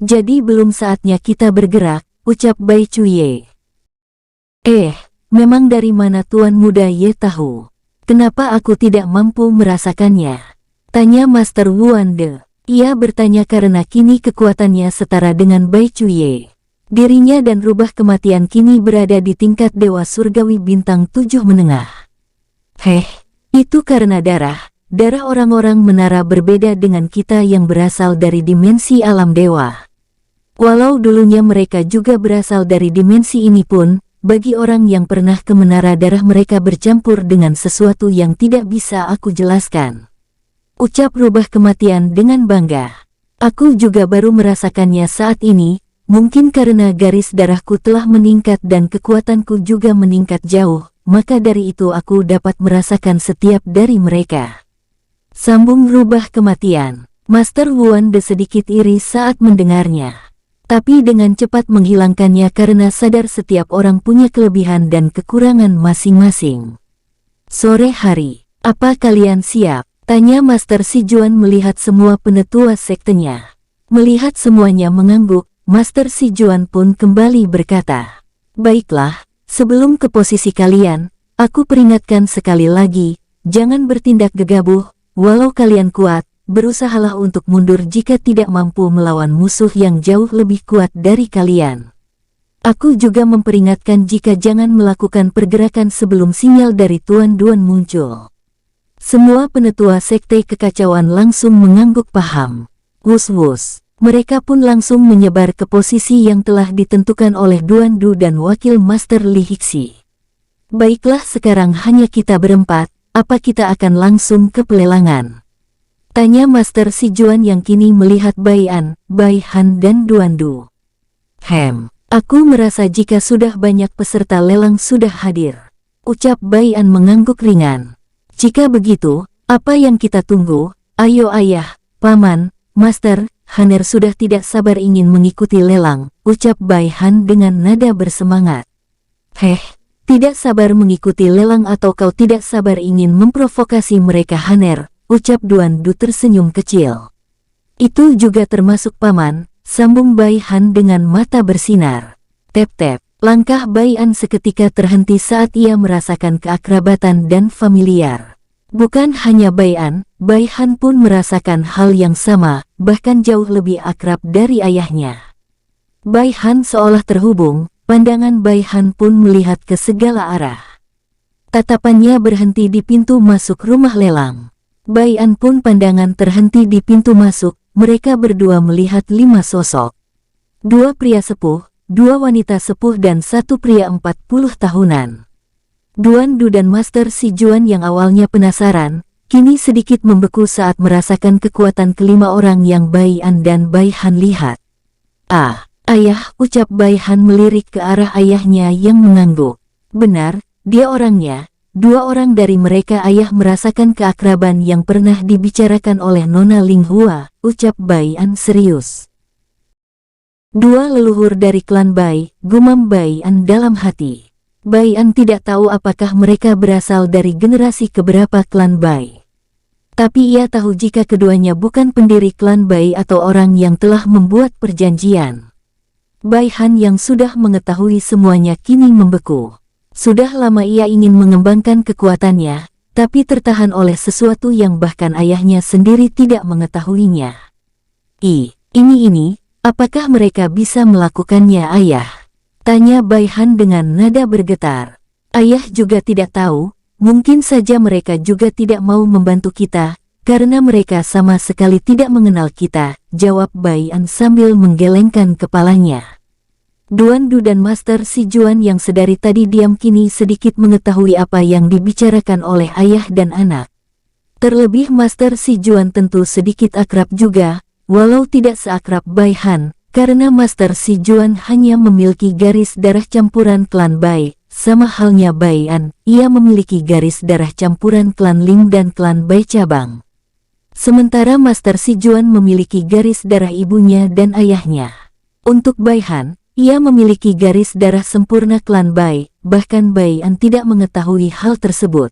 Jadi belum saatnya kita bergerak," ucap Bai Chuye. Memang dari mana Tuan Muda Ye tahu? Kenapa aku tidak mampu merasakannya? Tanya Master Wuande. Ia bertanya karena kini kekuatannya setara dengan Bai Chuye. Dirinya dan rubah kematian kini berada di tingkat dewa surgawi bintang 7 menengah. Itu karena darah orang-orang menara berbeda dengan kita yang berasal dari dimensi alam dewa. Walau dulunya mereka juga berasal dari dimensi ini pun, bagi orang yang pernah ke menara darah mereka bercampur dengan sesuatu yang tidak bisa aku jelaskan. Ucap rubah kematian dengan bangga. Aku juga baru merasakannya saat ini, mungkin karena garis darahku telah meningkat dan kekuatanku juga meningkat jauh, maka dari itu aku dapat merasakan setiap dari mereka. Sambung rubah kematian. Master Wuande sedikit iri saat mendengarnya. Tapi dengan cepat menghilangkannya karena sadar setiap orang punya kelebihan dan kekurangan masing-masing. Sore hari, apa kalian siap? Tanya Master Sijuan melihat semua penetua sektenya. Melihat semuanya mengangguk, Master Sijuan pun kembali berkata, "Baiklah, sebelum ke posisi kalian, aku peringatkan sekali lagi, jangan bertindak gegabah, walau kalian kuat. Berusahalah untuk mundur jika tidak mampu melawan musuh yang jauh lebih kuat dari kalian. Aku juga memperingatkan jika jangan melakukan pergerakan sebelum sinyal dari Tuan Duan muncul." Semua penetua sekte kekacauan langsung mengangguk paham. Wus-wus, mereka pun langsung menyebar ke posisi yang telah ditentukan oleh Duan Du dan Wakil Master Li Hixi. Baiklah, sekarang hanya kita berempat, apa kita akan langsung ke pelelangan? Tanya Master Sijuan yang kini melihat Bai An, Bai Han dan Duan Du. Aku merasa jika sudah banyak peserta lelang sudah hadir. Ucap Bai An mengangguk ringan. Jika begitu, apa yang kita tunggu? Ayo ayah, paman, Master, Haner sudah tidak sabar ingin mengikuti lelang, ucap Bai Han dengan nada bersemangat. Tidak sabar mengikuti lelang atau kau tidak sabar ingin memprovokasi mereka Haner? Ucap Duan Du tersenyum kecil. Itu juga termasuk paman, sambung Bai Han dengan mata bersinar. Tep-tep, langkah Bai An seketika terhenti saat ia merasakan keakrabatan dan familiar. Bukan hanya Bai An, Bai Han pun merasakan hal yang sama, bahkan jauh lebih akrab dari ayahnya. Bai Han seolah terhubung, pandangan Bai Han pun melihat ke segala arah. Tatapannya berhenti di pintu masuk rumah lelang. Bai An pun pandangan terhenti di pintu masuk, mereka berdua melihat 5 sosok. 2 pria sepuh, 2 wanita sepuh dan 1 pria 40 tahunan. Duan Du dan Master Sijuan yang awalnya penasaran, kini sedikit membeku saat merasakan kekuatan kelima orang yang Bai An dan Bai Han lihat. Ayah, ucap Bai Han melirik ke arah ayahnya yang mengangguk. Benar, dia orangnya. 2 orang dari mereka ayah merasakan keakraban yang pernah dibicarakan oleh Nona Ling Hua, ucap Bai An serius. 2 leluhur dari klan Bai, gumam Bai An dalam hati. Bai An tidak tahu apakah mereka berasal dari generasi keberapa klan Bai. Tapi ia tahu jika keduanya bukan pendiri klan Bai atau orang yang telah membuat perjanjian. Bai Han yang sudah mengetahui semuanya kini membeku. Sudah lama ia ingin mengembangkan kekuatannya, tapi tertahan oleh sesuatu yang bahkan ayahnya sendiri tidak mengetahuinya. Ini, apakah mereka bisa melakukannya ayah? Tanya Bai Han dengan nada bergetar. Ayah juga tidak tahu, mungkin saja mereka juga tidak mau membantu kita, karena mereka sama sekali tidak mengenal kita, jawab Bai An sambil menggelengkan kepalanya. Duan Du dan Master Sijuan yang sedari tadi diam kini sedikit mengetahui apa yang dibicarakan oleh ayah dan anak. Terlebih Master Sijuan tentu sedikit akrab juga, walau tidak seakrab Bai Han, karena Master Sijuan hanya memiliki garis darah campuran klan Bai, sama halnya Bai An, ia memiliki garis darah campuran klan Ling dan klan Bai cabang. Sementara Master Sijuan memiliki garis darah ibunya dan ayahnya. Untuk Bai Han, ia memiliki garis darah sempurna klan Bai, bahkan Bai An tidak mengetahui hal tersebut.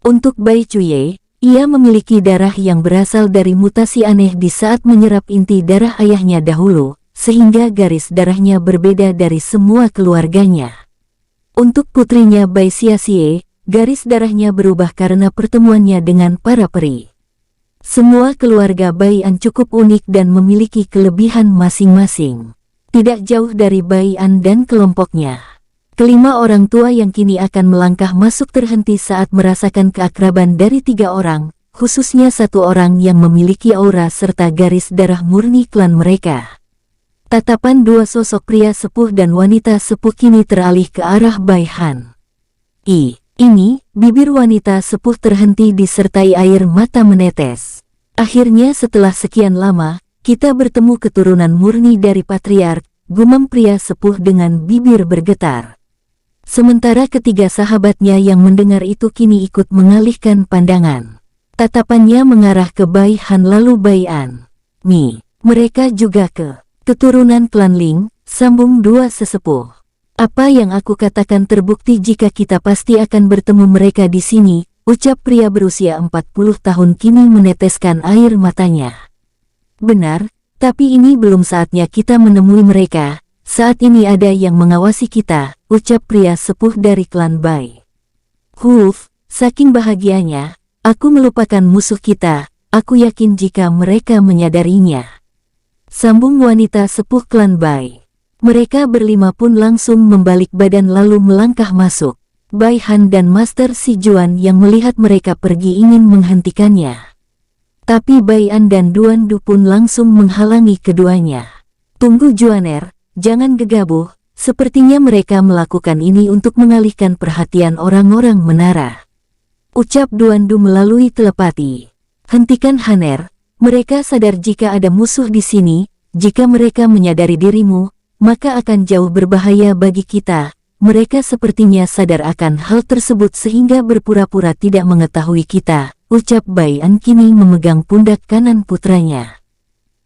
Untuk Bai Cuye, ia memiliki darah yang berasal dari mutasi aneh di saat menyerap inti darah ayahnya dahulu, sehingga garis darahnya berbeda dari semua keluarganya. Untuk putrinya Bai Xia-xie, garis darahnya berubah karena pertemuannya dengan para peri. Semua keluarga Bai An cukup unik dan memiliki kelebihan masing-masing. tidak jauh dari Bai An dan kelompoknya. Kelima orang tua yang kini akan melangkah masuk terhenti saat merasakan keakraban dari 3 orang, khususnya 1 orang yang memiliki aura serta garis darah murni klan mereka. Tatapan 2 sosok pria sepuh dan wanita sepuh kini teralih ke arah Bai Han. Ini, bibir wanita sepuh terhenti disertai air mata menetes. Akhirnya setelah sekian lama, kita bertemu keturunan murni dari patriark, gumam pria sepuh dengan bibir bergetar. Sementara ketiga sahabatnya yang mendengar itu kini ikut mengalihkan pandangan. Tatapannya mengarah ke Bai Han lalu Bai An. Mereka juga keturunan klan Ling, sambung 2 sesepuh. Apa yang aku katakan terbukti jika kita pasti akan bertemu mereka di sini, ucap pria berusia 40 tahun kini meneteskan air matanya. Benar, tapi ini belum saatnya kita menemui mereka, saat ini ada yang mengawasi kita, ucap pria sepuh dari klan Bai. Saking bahagianya, aku melupakan musuh kita, aku yakin jika mereka menyadarinya. Sambung wanita sepuh klan Bai. Mereka berlima pun langsung membalik badan lalu melangkah masuk. Bai Han dan Master Si Juan yang melihat mereka pergi ingin menghentikannya. Tapi Bai An dan Duan Du pun langsung menghalangi keduanya. Tunggu Juaner, jangan gegabah, sepertinya mereka melakukan ini untuk mengalihkan perhatian orang-orang menara. Ucap Duan Du melalui telepati. Hentikan Haner, mereka sadar jika ada musuh di sini, jika mereka menyadari dirimu, maka akan jauh berbahaya bagi kita. Mereka sepertinya sadar akan hal tersebut sehingga berpura-pura tidak mengetahui kita, ucap Bai An kini memegang pundak kanan putranya.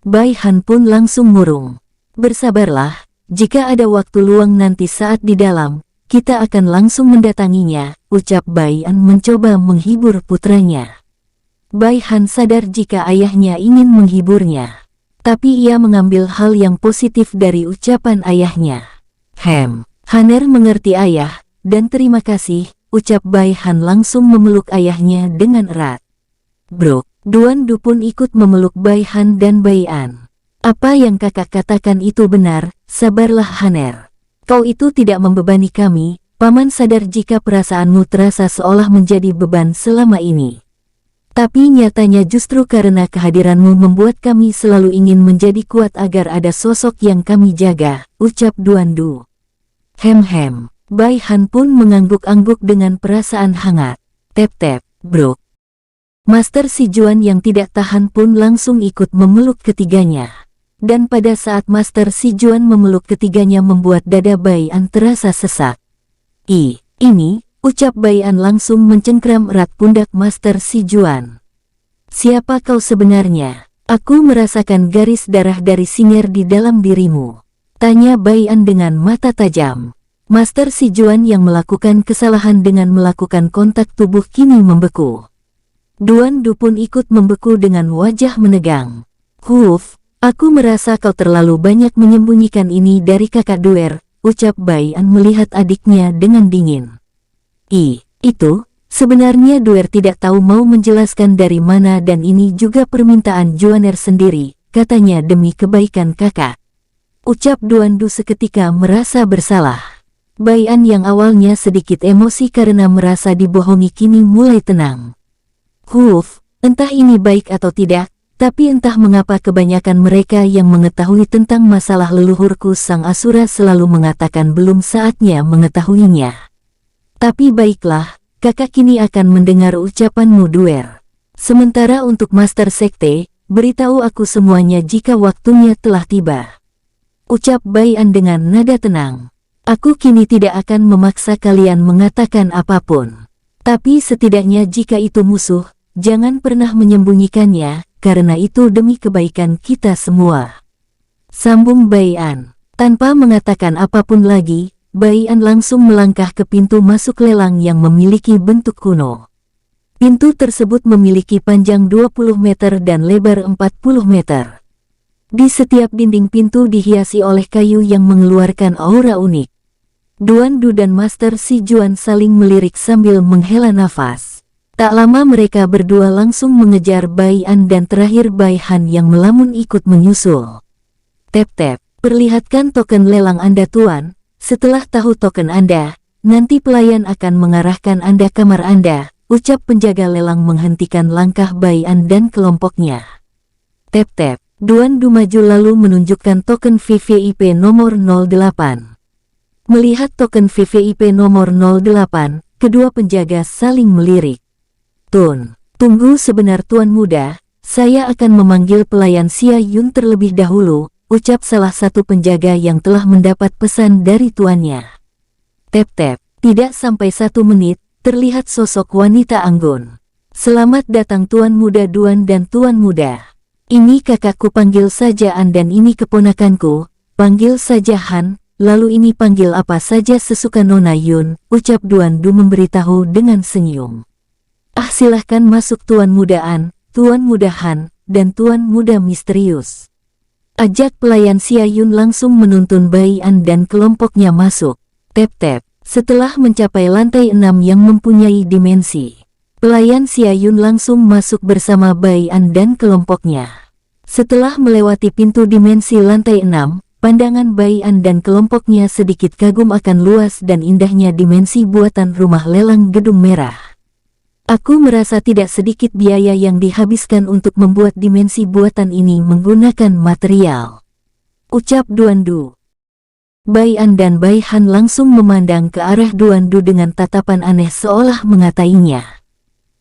Bai Han pun langsung murung. Bersabarlah, jika ada waktu luang nanti saat di dalam, kita akan langsung mendatanginya, ucap Bai An mencoba menghibur putranya. Bai Han sadar jika ayahnya ingin menghiburnya. Tapi ia mengambil hal yang positif dari ucapan ayahnya. Haner mengerti ayah, dan terima kasih, ucap Bai Han langsung memeluk ayahnya dengan erat. Bro, Duan Du pun ikut memeluk Bai Han dan Bai An. Apa yang kakak katakan itu benar, sabarlah Haner. Kau itu tidak membebani kami, paman sadar jika perasaanmu terasa seolah menjadi beban selama ini. Tapi nyatanya justru karena kehadiranmu membuat kami selalu ingin menjadi kuat agar ada sosok yang kami jaga, ucap Duan Du. Bai Han pun mengangguk-angguk dengan perasaan hangat. Tep-tep, bro. Master Si Juan yang tidak tahan pun langsung ikut memeluk ketiganya. Dan pada saat Master Si Juan memeluk ketiganya membuat dada Bai An terasa sesak. Ini, ucap Bai An langsung mencengkram erat pundak Master Si Juan. Siapa kau sebenarnya? Aku merasakan garis darah dari Singer di dalam dirimu. Tanya Bai An dengan mata tajam. Master Si Juan yang melakukan kesalahan dengan melakukan kontak tubuh kini membeku. Duan Du pun ikut membeku dengan wajah menegang. Aku merasa kau terlalu banyak menyembunyikan ini dari kakak Duer, ucap Bai An melihat adiknya dengan dingin. Itu, sebenarnya Duer tidak tahu mau menjelaskan dari mana dan ini juga permintaan Juaner sendiri, katanya demi kebaikan kakak. Ucap Duan Du seketika merasa bersalah. Bai An yang awalnya sedikit emosi karena merasa dibohongi kini mulai tenang. Entah ini baik atau tidak, tapi entah mengapa kebanyakan mereka yang mengetahui tentang masalah leluhurku Sang Asura selalu mengatakan belum saatnya mengetahuinya. Tapi baiklah, kakak kini akan mendengar ucapanmu Duer. Sementara untuk Master Sekte, beritahu aku semuanya jika waktunya telah tiba. Ucap Bai An dengan nada tenang. Aku kini tidak akan memaksa kalian mengatakan apapun. Tapi setidaknya jika itu musuh, jangan pernah menyembunyikannya, karena itu demi kebaikan kita semua. Sambung Bai An. Tanpa mengatakan apapun lagi, Bai An langsung melangkah ke pintu masuk lelang yang memiliki bentuk kuno. Pintu tersebut memiliki panjang 20 meter dan lebar 40 meter. Di setiap dinding pintu dihiasi oleh kayu yang mengeluarkan aura unik. Duan Du dan Master Si Juan saling melirik sambil menghela nafas. Tak lama mereka berdua langsung mengejar Bai An dan terakhir Bai Han yang melamun ikut menyusul. Tep-tep, Perlihatkan token lelang Anda Tuan. Setelah tahu token Anda, nanti pelayan akan mengarahkan Anda kamar Anda, ucap penjaga lelang menghentikan langkah Bai An dan kelompoknya. Tap-tap, Duan Du maju lalu menunjukkan token VVIP nomor 08. Melihat token VVIP nomor 08, kedua penjaga saling melirik. Tunggu sebentar Tuan Muda, saya akan memanggil pelayan Xia Yun terlebih dahulu, ucap salah satu penjaga yang telah mendapat pesan dari tuannya. Tap-tap, tidak sampai 1 menit, terlihat sosok wanita anggun. Selamat datang Tuan Muda Duan dan Tuan Muda. Ini kakakku, panggil saja An, dan ini keponakanku, panggil saja Han, lalu ini panggil apa saja sesuka Nona Yun, ucap Duan Du memberitahu dengan senyum. Silahkan masuk Tuan Muda An, Tuan Muda Han, dan Tuan Muda Misterius. Ajak pelayan Xia Yun langsung menuntun Bai An dan kelompoknya masuk. Tap-tap, setelah mencapai lantai 6 yang mempunyai dimensi, pelayan Xia Yun langsung masuk bersama Bai An dan kelompoknya. Setelah melewati pintu dimensi lantai 6, pandangan Bai An dan kelompoknya sedikit kagum akan luas dan indahnya dimensi buatan rumah lelang Gedung Merah. Aku merasa tidak sedikit biaya yang dihabiskan untuk membuat dimensi buatan ini menggunakan material, ucap Duan Du. Bai An dan Bai Han langsung memandang ke arah Duan Du dengan tatapan aneh seolah mengatainya.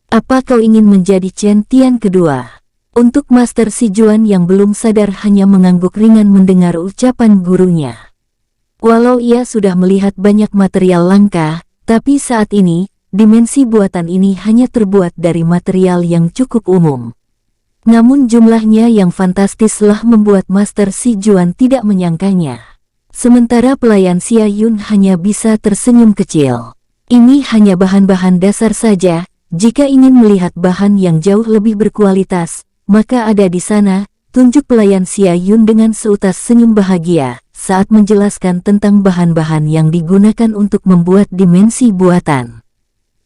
Apa kau ingin menjadi Chen Tian kedua? Untuk Master Si Juan yang belum sadar hanya mengangguk ringan mendengar ucapan gurunya. Walau ia sudah melihat banyak material langka, tapi saat ini, dimensi buatan ini hanya terbuat dari material yang cukup umum. Namun jumlahnya yang fantastislah membuat Master Si Juan tidak menyangkanya. Sementara pelayan Xia Yun hanya bisa tersenyum kecil. Ini hanya bahan-bahan dasar saja, jika ingin melihat bahan yang jauh lebih berkualitas, maka ada di sana, tunjuk pelayan Xia Yun dengan seutas senyum bahagia, saat menjelaskan tentang bahan-bahan yang digunakan untuk membuat dimensi buatan.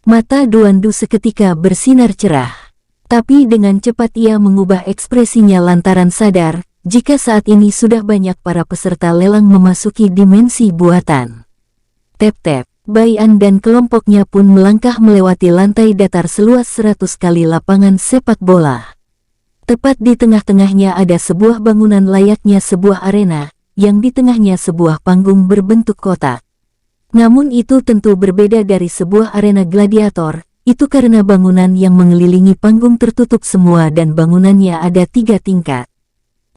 Mata Duan Du seketika bersinar cerah. Tapi dengan cepat ia mengubah ekspresinya lantaran sadar, jika saat ini sudah banyak para peserta lelang memasuki dimensi buatan. Tap-tap, Bai An dan kelompoknya pun melangkah melewati lantai datar seluas 100 kali lapangan sepak bola. Tepat di tengah-tengahnya ada sebuah bangunan layaknya sebuah arena, yang di tengahnya sebuah panggung berbentuk kotak. Namun itu tentu berbeda dari sebuah arena gladiator, itu karena bangunan yang mengelilingi panggung tertutup semua dan bangunannya ada 3 tingkat.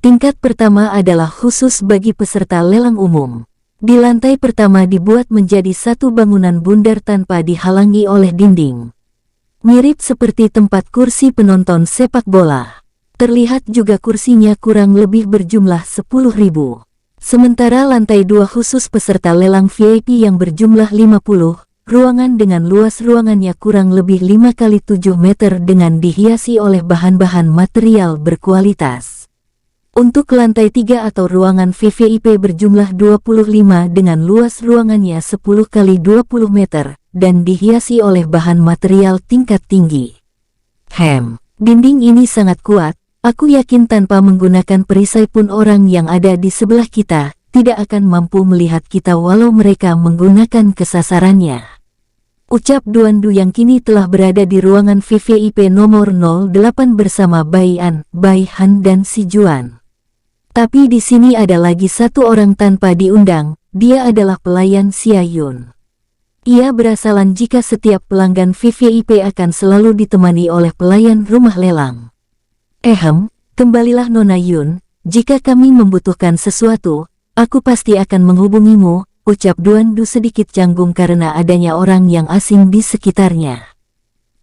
Tingkat pertama adalah khusus bagi peserta lelang umum. Di lantai pertama dibuat menjadi satu bangunan bundar tanpa dihalangi oleh dinding. Mirip seperti tempat kursi penonton sepak bola. Terlihat juga kursinya kurang lebih berjumlah 10.000. Sementara lantai 2 khusus peserta lelang VIP yang berjumlah 50, ruangan dengan luas ruangannya kurang lebih 5 kali 7 meter dengan dihiasi oleh bahan-bahan material berkualitas. Untuk lantai 3 atau ruangan VVIP berjumlah 25 dengan luas ruangannya 10 kali 20 meter, dan dihiasi oleh bahan material tingkat tinggi. Dinding ini sangat kuat. Aku yakin tanpa menggunakan perisai pun orang yang ada di sebelah kita, tidak akan mampu melihat kita walau mereka menggunakan kesasarannya. Ucap Duan Du yang kini telah berada di ruangan VVIP nomor 08 bersama Bai An, Bai Han dan Si Juan. Tapi di sini ada lagi satu orang tanpa diundang, dia adalah pelayan Xia Yun. Ia berasalan jika setiap pelanggan VVIP akan selalu ditemani oleh pelayan rumah lelang. Kembalilah Nona Yun, jika kami membutuhkan sesuatu, aku pasti akan menghubungimu, ucap Duan Du sedikit canggung karena adanya orang yang asing di sekitarnya.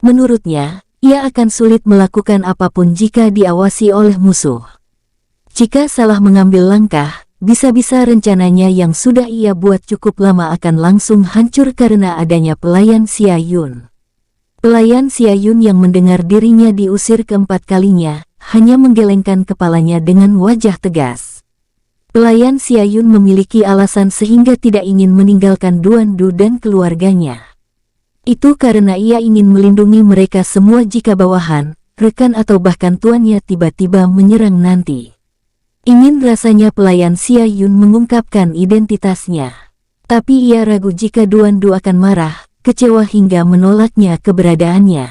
Menurutnya, ia akan sulit melakukan apapun jika diawasi oleh musuh. Jika salah mengambil langkah, bisa-bisa rencananya yang sudah ia buat cukup lama akan langsung hancur karena adanya pelayan Xia Yun. Pelayan Xia Yun yang mendengar dirinya diusir keempat kalinya, hanya menggelengkan kepalanya dengan wajah tegas. Pelayan Xia Yun memiliki alasan sehingga tidak ingin meninggalkan Duan Du dan keluarganya. Itu karena ia ingin melindungi mereka semua jika bawahan, rekan atau bahkan tuannya tiba-tiba menyerang nanti. Ingin rasanya pelayan Xia Yun mengungkapkan identitasnya. Tapi ia ragu jika Duandu akan marah, kecewa hingga menolaknya keberadaannya.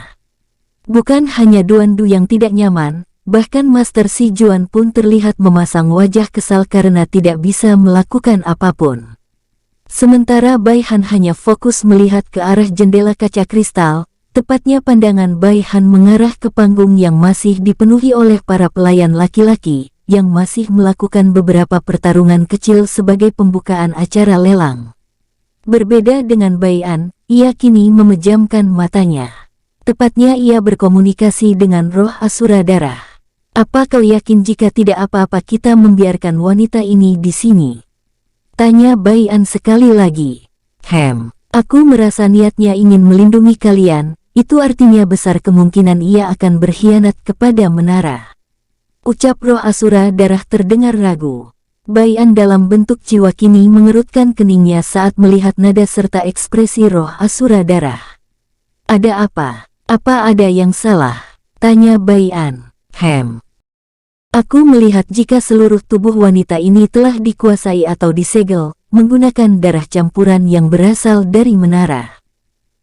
Bukan hanya Duandu yang tidak nyaman, bahkan Master Si Juan pun terlihat memasang wajah kesal karena tidak bisa melakukan apapun. Sementara Bai Han hanya fokus melihat ke arah jendela kaca kristal, tepatnya pandangan Bai Han mengarah ke panggung yang masih dipenuhi oleh para pelayan laki-laki, yang masih melakukan beberapa pertarungan kecil sebagai pembukaan acara lelang. Berbeda dengan Bai An, ia kini memejamkan matanya. Tepatnya ia berkomunikasi dengan roh asura darah. Apa kau yakin jika tidak apa-apa kita membiarkan wanita ini di sini? Tanya Bai An sekali lagi. Aku merasa niatnya ingin melindungi kalian, itu artinya besar kemungkinan ia akan berkhianat kepada menara. Ucap roh asura darah terdengar ragu. Bai An dalam bentuk jiwa kini mengerutkan keningnya saat melihat nada serta ekspresi roh asura darah. Ada apa? Apa ada yang salah? Tanya Bai An. Aku melihat jika seluruh tubuh wanita ini telah dikuasai atau disegel, menggunakan darah campuran yang berasal dari menara.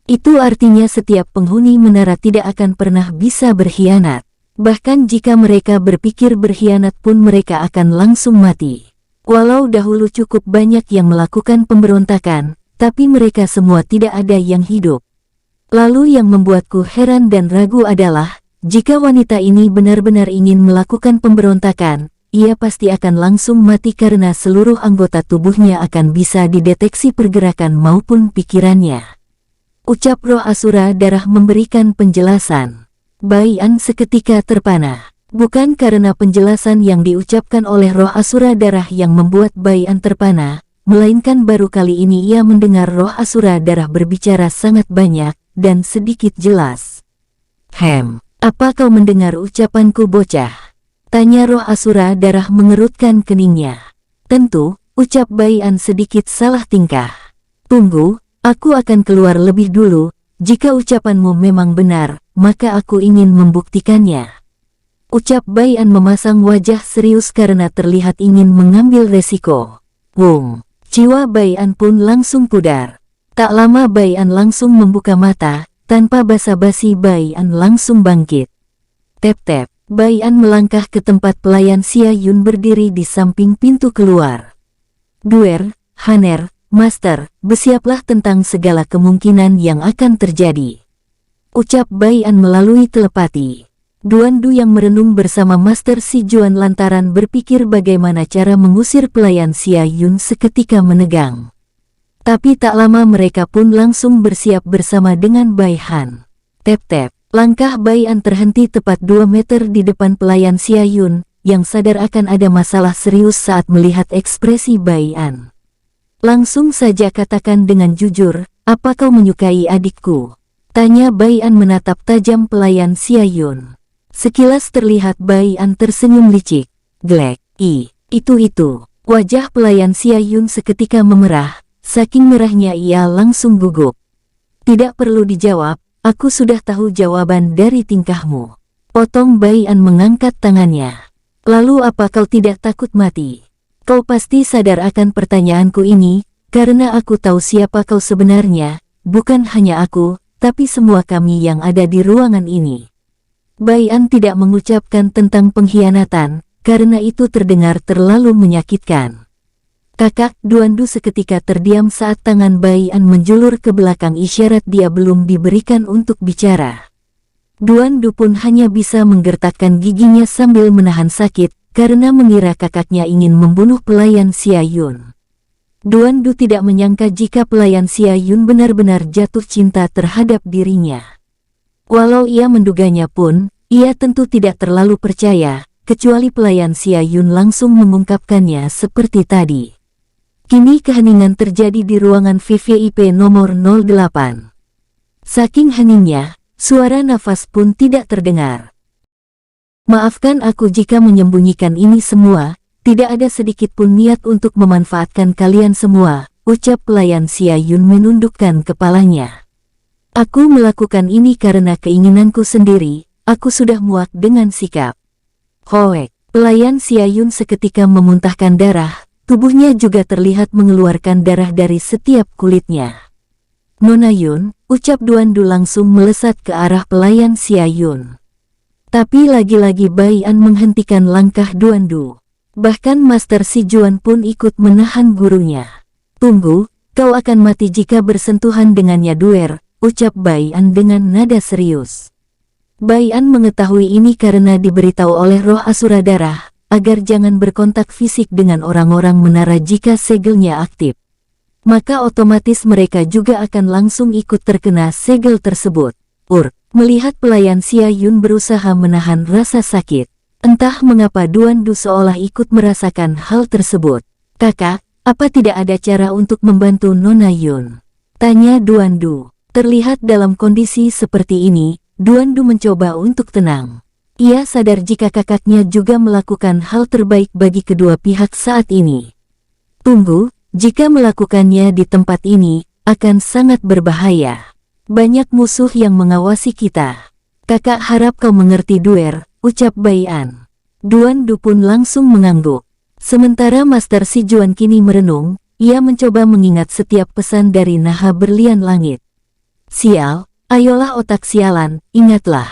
Itu artinya setiap penghuni menara tidak akan pernah bisa berkhianat. Bahkan jika mereka berpikir berkhianat pun mereka akan langsung mati. Walau dahulu cukup banyak yang melakukan pemberontakan, tapi mereka semua tidak ada yang hidup. Lalu yang membuatku heran dan ragu adalah, jika wanita ini benar-benar ingin melakukan pemberontakan, ia pasti akan langsung mati karena seluruh anggota tubuhnya akan bisa dideteksi pergerakan maupun pikirannya. Ucap roh asura darah memberikan penjelasan. Bai An seketika terpana. Bukan karena penjelasan yang diucapkan oleh roh asura darah yang membuat Bai An terpana, melainkan baru kali ini ia mendengar roh asura darah berbicara sangat banyak dan sedikit jelas. Apa kau mendengar ucapanku bocah? Tanya roh asura darah mengerutkan keningnya. Tentu, ucap Bai An sedikit salah tingkah. Tunggu, aku akan keluar lebih dulu, jika ucapanmu memang benar, maka aku ingin membuktikannya. Ucap Bai An memasang wajah serius karena terlihat ingin mengambil resiko. Jiwa Bai An pun langsung pudar. Tak lama Bai An langsung membuka mata, tanpa basa-basi Bai An langsung bangkit. Tep-tep, Bai An melangkah ke tempat pelayan Xia Yun berdiri di samping pintu keluar. Duer, Haner, Master, bersiaplah tentang segala kemungkinan yang akan terjadi. Ucap Bai An melalui telepati. Duandu yang merenung bersama Master Si Juan lantaran berpikir bagaimana cara mengusir pelayan Xia Yun seketika menegang. Tapi tak lama mereka pun langsung bersiap bersama dengan Bai Han. Tep-tep, langkah Bai An terhenti tepat 2 meter di depan pelayan Xia Yun, yang sadar akan ada masalah serius saat melihat ekspresi Bai An. Langsung saja katakan dengan jujur, apa kau menyukai adikku? Tanya Bai An menatap tajam pelayan Xia Yun. Sekilas terlihat Bai An tersenyum licik. Glek, itu. Wajah pelayan Xia Yun seketika memerah, saking merahnya ia langsung gugup. Tidak perlu dijawab, aku sudah tahu jawaban dari tingkahmu. Potong Bai An mengangkat tangannya. Lalu apa kau tidak takut mati? Kau pasti sadar akan pertanyaanku ini, karena aku tahu siapa kau sebenarnya, bukan hanya aku, tapi semua kami yang ada di ruangan ini. Bai An tidak mengucapkan tentang pengkhianatan, karena itu terdengar terlalu menyakitkan. Kakak Duandu seketika terdiam saat tangan Bai An menjulur ke belakang isyarat dia belum diberikan untuk bicara. Duandu pun hanya bisa menggertakkan giginya sambil menahan sakit, karena mengira kakaknya ingin membunuh pelayan Xia Yun. Duandu tidak menyangka jika pelayan Xia Yun benar-benar jatuh cinta terhadap dirinya. Walau ia menduganya pun, ia tentu tidak terlalu percaya, kecuali pelayan Xia Yun langsung mengungkapkannya seperti tadi. Kini keheningan terjadi di ruangan VVIP nomor 08. Saking heningnya, suara nafas pun tidak terdengar. Maafkan aku jika menyembunyikan ini semua, tidak ada sedikit pun niat untuk memanfaatkan kalian semua, ucap pelayan Xia Yun menundukkan kepalanya. Aku melakukan ini karena keinginanku sendiri, aku sudah muak dengan sikap Pelayan Xiayun seketika memuntahkan darah, tubuhnya juga terlihat mengeluarkan darah dari setiap kulitnya. "Nona Yun," ucap Duandu langsung melesat ke arah pelayan Xiayun. Tapi lagi-lagi Bai An menghentikan langkah Duandu. Bahkan Master Si Juan pun ikut menahan gurunya. "Tunggu, kau akan mati jika bersentuhan dengannya Duer," ucap Bai An dengan nada serius. Bai An mengetahui ini karena diberitahu oleh roh Asura Darah, agar jangan berkontak fisik dengan orang-orang menara jika segelnya aktif. Maka otomatis mereka juga akan langsung ikut terkena segel tersebut. Melihat pelayan Xiayun berusaha menahan rasa sakit. Entah mengapa Duandu seolah ikut merasakan hal tersebut. "Kakak, apa tidak ada cara untuk membantu Nona Yun?" tanya Duandu. Terlihat dalam kondisi seperti ini, Duandu mencoba untuk tenang. Ia sadar jika kakaknya juga melakukan hal terbaik bagi kedua pihak saat ini. "Tunggu, jika melakukannya di tempat ini, akan sangat berbahaya. Banyak musuh yang mengawasi kita. Kakak harap kau mengerti Duer," ucap Bai An. Duandu pun langsung mengangguk. Sementara Master Si Juan kini merenung, ia mencoba mengingat setiap pesan dari naha berlian langit. "Sial, ayolah otak sialan, ingatlah,"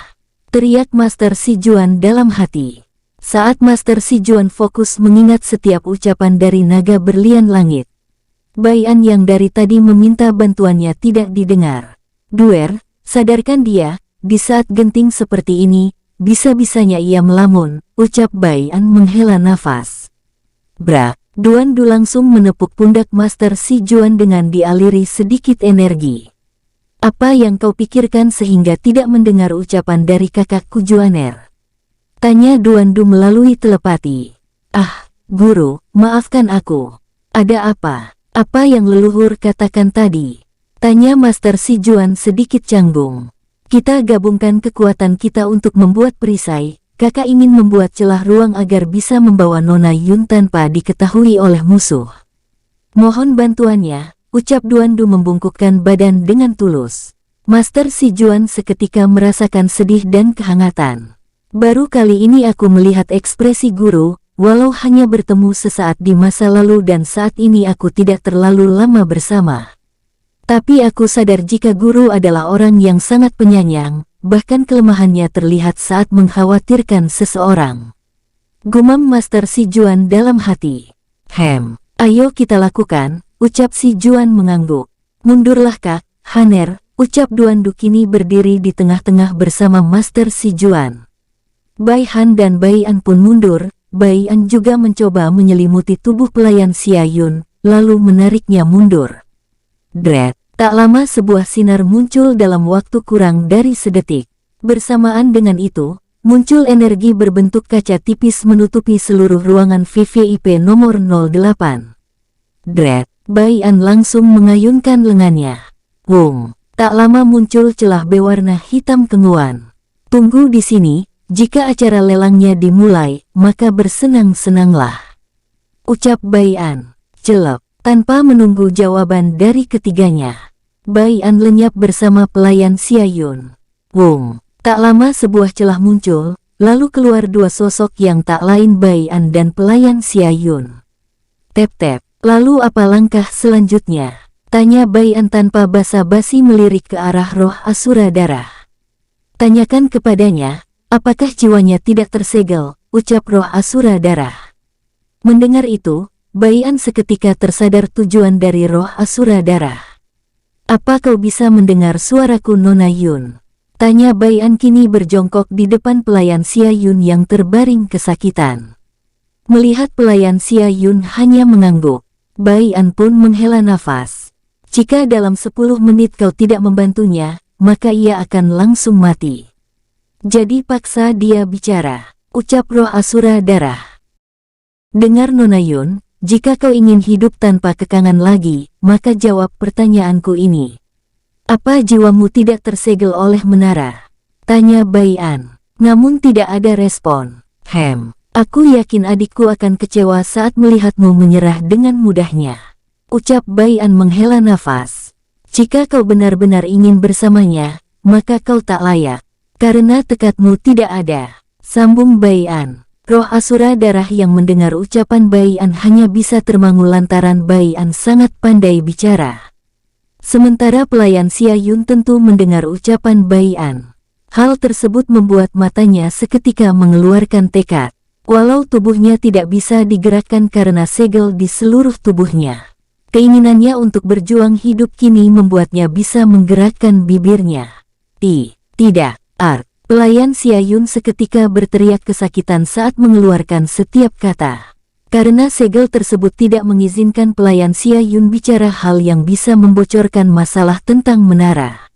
teriak Master Si Juan dalam hati. Saat Master Si Juan fokus mengingat setiap ucapan dari naga berlian langit, Bai An yang dari tadi meminta bantuannya tidak didengar. "Duer, sadarkan dia, di saat genting seperti ini, bisa-bisanya ia melamun," ucap Bai An menghela nafas. "Bra!" Duandu langsung menepuk pundak Master Si Juan dengan dialiri sedikit energi. "Apa yang kau pikirkan sehingga tidak mendengar ucapan dari kakakku Juaner?" tanya Duandu melalui telepati. "Ah, guru, maafkan aku. Ada apa? Apa yang leluhur katakan tadi?" tanya Master Si Juan sedikit canggung. "Kita gabungkan kekuatan kita untuk membuat perisai. Kakak ingin membuat celah ruang agar bisa membawa Nona Yun tanpa diketahui oleh musuh. Mohon bantuannya," ucap Duandu membungkukkan badan dengan tulus. Master Si Juan seketika merasakan sedih dan kehangatan. "Baru kali ini aku melihat ekspresi guru, walau hanya bertemu sesaat di masa lalu dan saat ini aku tidak terlalu lama bersama. Tapi aku sadar jika guru adalah orang yang sangat penyayang, bahkan kelemahannya terlihat saat mengkhawatirkan seseorang," gumam Master Si Juan dalam hati. Ayo kita lakukan," ucap Si Juan mengangguk. "Mundurlah Kak, Haner," ucap Duandu kini berdiri di tengah-tengah bersama Master Si Juan. Bai Han dan Bai An pun mundur. Bai An juga mencoba menyelimuti tubuh pelayan Xiayun, lalu menariknya mundur. Dret! Tak lama sebuah sinar muncul dalam waktu kurang dari sedetik. Bersamaan dengan itu, muncul energi berbentuk kaca tipis menutupi seluruh ruangan VVIP nomor 08. Dret! Bai An langsung mengayunkan lengannya. Wung! Tak lama muncul celah berwarna hitam kenguan. "Tunggu di sini, jika acara lelangnya dimulai, maka bersenang-senanglah," ucap Bai An. Celep! Tanpa menunggu jawaban dari ketiganya, Bai An lenyap bersama pelayan Xiayun. Wung! Tak lama sebuah celah muncul, lalu keluar dua sosok yang tak lain Bai An dan pelayan Xiayun. "Tep-tep, lalu apa langkah selanjutnya?" tanya Bai An tanpa basa-basi melirik ke arah roh Asura Darah. "Tanyakan kepadanya, apakah jiwanya tidak tersegel," ucap roh Asura Darah. Mendengar itu, Bai An seketika tersadar tujuan dari roh Asura Darah. "Apa kau bisa mendengar suaraku Nona Yun?" tanya Bai An kini berjongkok di depan pelayan Xiayun yang terbaring kesakitan. Melihat pelayan Xiayun hanya mengangguk, Bai An pun menghela nafas. "Jika dalam 10 menit kau tidak membantunya, maka ia akan langsung mati. Jadi paksa dia bicara," ucap roh Asura Darah. "Dengar Nona Yun, jika kau ingin hidup tanpa kekangan lagi, maka jawab pertanyaanku ini. Apa jiwamu tidak tersegel oleh menara?" tanya Bai An. Namun tidak ada respon. Aku yakin adikku akan kecewa saat melihatmu menyerah dengan mudahnya," ucap Bai An menghela nafas. "Jika kau benar-benar ingin bersamanya, maka kau tak layak, karena tekadmu tidak ada," sambung Bai An. Roh Asura Darah yang mendengar ucapan Bai An hanya bisa termangu lantaran Bai An sangat pandai bicara. Sementara pelayan Xia Yun tentu mendengar ucapan Bai An. Hal tersebut membuat matanya seketika mengeluarkan tekad. Walau tubuhnya tidak bisa digerakkan karena segel di seluruh tubuhnya, keinginannya untuk berjuang hidup kini membuatnya bisa menggerakkan bibirnya. Tidak, Art. Pelayan Xia Yun seketika berteriak kesakitan saat mengeluarkan setiap kata. Karena segel tersebut tidak mengizinkan pelayan Xia Yun bicara hal yang bisa membocorkan masalah tentang menara.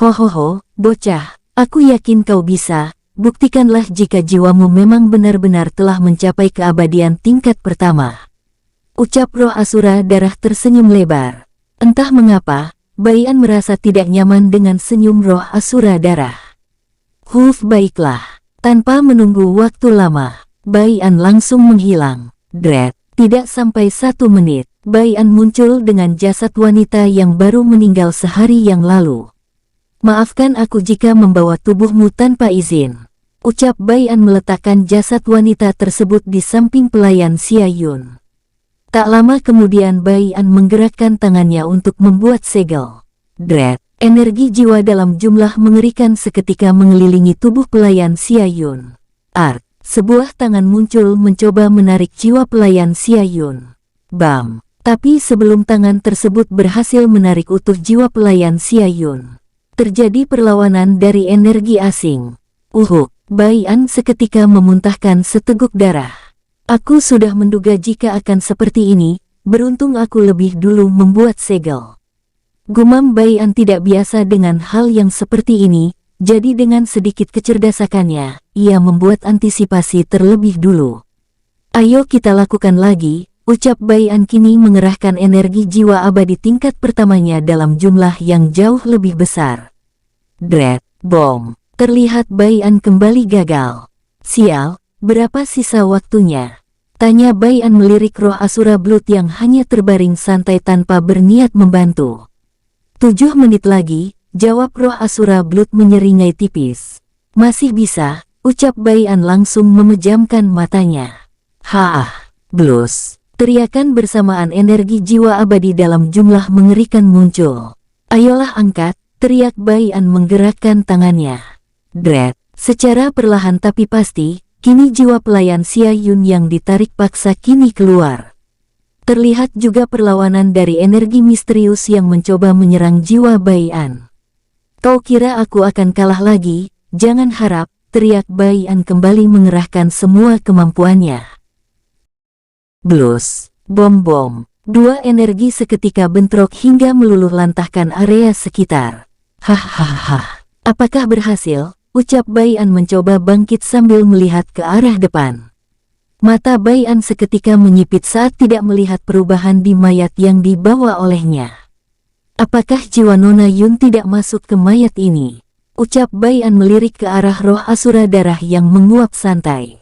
Hohoho, bocah, aku yakin kau bisa. Buktikanlah jika jiwamu memang benar-benar telah mencapai keabadian tingkat pertama. Ucap Roh Asura Darah tersenyum lebar. Entah mengapa, Bai An merasa tidak nyaman dengan senyum Roh Asura Darah. Baiklah. Tanpa menunggu waktu lama, Bai An langsung menghilang. Tidak sampai 1 menit, Bai An muncul dengan jasad wanita yang baru meninggal sehari yang lalu. Maafkan aku jika membawa tubuhmu tanpa izin. Ucap Bai An meletakkan jasad wanita tersebut di samping pelayan Xia Yun. Tak lama kemudian Bai An menggerakkan tangannya untuk membuat segel. Energi jiwa dalam jumlah mengerikan seketika mengelilingi tubuh pelayan Xia Yun. Sebuah tangan muncul mencoba menarik jiwa pelayan Xia Yun. Bam! Tapi sebelum tangan tersebut berhasil menarik utuh jiwa pelayan Xia Yun, terjadi perlawanan dari energi asing. Bai An seketika memuntahkan seteguk darah. Aku sudah menduga jika akan seperti ini, beruntung aku lebih dulu membuat segel. Gumam Bai An tidak biasa dengan hal yang seperti ini, jadi dengan sedikit kecerdasannya, ia membuat antisipasi terlebih dulu. Ayo kita lakukan lagi, ucap Bai An kini mengerahkan energi jiwa abadi tingkat pertamanya dalam jumlah yang jauh lebih besar. Bom! Terlihat Bai An kembali gagal. Sial, berapa sisa waktunya? Tanya Bai An melirik roh Asura Blood yang hanya terbaring santai tanpa berniat membantu. 7 menit lagi, jawab roh Asura Blood menyeringai tipis. Masih bisa, ucap Bai An langsung memejamkan matanya. Blus! Teriakan bersamaan energi jiwa abadi dalam jumlah mengerikan muncul. Ayolah angkat, teriak Bai An menggerakkan tangannya. Secara perlahan tapi pasti, kini jiwa pelayan Xia Yun yang ditarik paksa kini keluar. Terlihat juga perlawanan dari energi misterius yang mencoba menyerang jiwa Bai An. Kau kira aku akan kalah lagi? Jangan harap, teriak Bai An kembali mengerahkan semua kemampuannya. Blus! Bom-bom! 2 energi seketika bentrok hingga meluluh lantahkan area sekitar. Apakah berhasil? Ucap Bai An mencoba bangkit sambil melihat ke arah depan. Mata Bai An seketika menyipit saat tidak melihat perubahan di mayat yang dibawa olehnya. Apakah jiwa Nona Yun tidak masuk ke mayat ini? Ucap Bai An melirik ke arah roh Asura Darah yang menguap santai.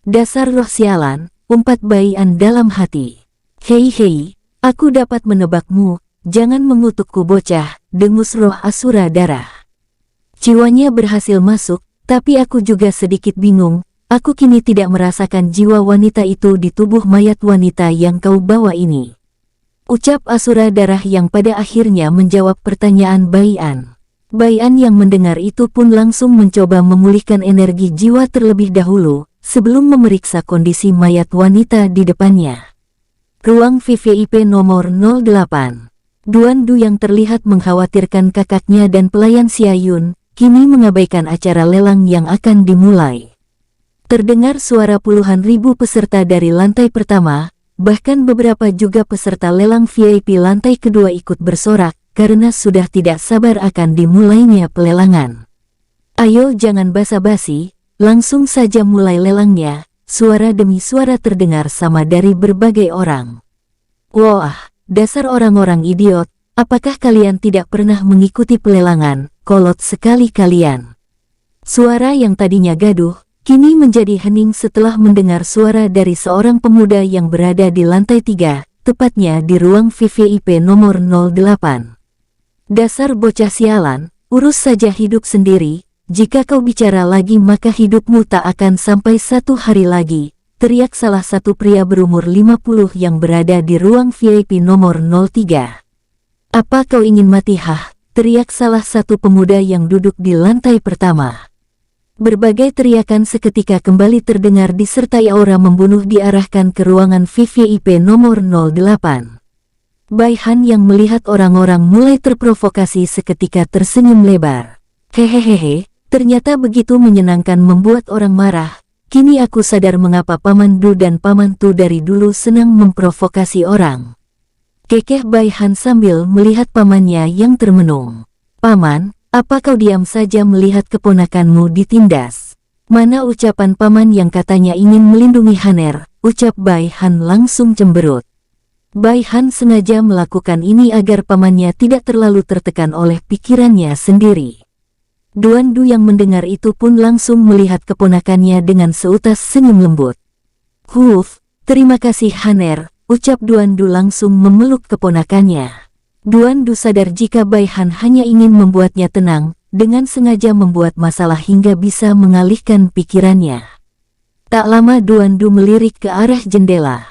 Dasar roh sialan, umpat Bai An dalam hati. Hei, aku dapat menebakmu, jangan mengutukku bocah, dengus roh Asura Darah. Jiwanya berhasil masuk, tapi aku juga sedikit bingung. Aku kini tidak merasakan jiwa wanita itu di tubuh mayat wanita yang kau bawa ini. Ucap Asura Darah yang pada akhirnya menjawab pertanyaan Bai An. Bai An yang mendengar itu pun langsung mencoba memulihkan energi jiwa terlebih dahulu, sebelum memeriksa kondisi mayat wanita di depannya. Ruang VVIP nomor 08. Duan Du yang terlihat mengkhawatirkan kakaknya dan pelayan Xia Yun, kini mengabaikan acara lelang yang akan dimulai. Terdengar suara puluhan ribu peserta dari lantai pertama, bahkan beberapa juga peserta lelang VIP lantai kedua ikut bersorak, karena sudah tidak sabar akan dimulainya pelelangan. Ayo jangan basa-basi, langsung saja mulai lelangnya, suara demi suara terdengar sama dari berbagai orang. Wah, dasar orang-orang idiot, apakah kalian tidak pernah mengikuti pelelangan, kolot sekali kalian. Suara yang tadinya gaduh, kini menjadi hening setelah mendengar suara dari seorang pemuda yang berada di lantai 3, tepatnya di ruang VVIP nomor 08. Dasar bocah sialan, urus saja hidup sendiri, jika kau bicara lagi maka hidupmu tak akan sampai 1 hari lagi, teriak salah satu pria berumur 50 yang berada di ruang VIP nomor 03. Apa kau ingin mati hah? Teriak salah satu pemuda yang duduk di lantai pertama. Berbagai teriakan seketika kembali terdengar disertai aura membunuh diarahkan ke ruangan VIP nomor 08. Bai Han yang melihat orang-orang mulai terprovokasi seketika tersenyum lebar. Hehehehe, ternyata begitu menyenangkan membuat orang marah. Kini aku sadar mengapa Paman Du dan Paman Tu dari dulu senang memprovokasi orang. Kekeh Bai Han sambil melihat pamannya yang termenung. Paman, apa kau diam saja melihat keponakanmu ditindas? Mana ucapan paman yang katanya ingin melindungi Haner? Ucap Bai Han langsung cemberut. Bai Han sengaja melakukan ini agar pamannya tidak terlalu tertekan oleh pikirannya sendiri. Duan Du yang mendengar itu pun langsung melihat keponakannya dengan seutas senyum lembut. Huf, terima kasih Haner, ucap Duan Du langsung memeluk keponakannya. Duan Du sadar jika Bai Han hanya ingin membuatnya tenang, dengan sengaja membuat masalah hingga bisa mengalihkan pikirannya. Tak lama Duan Du melirik ke arah jendela.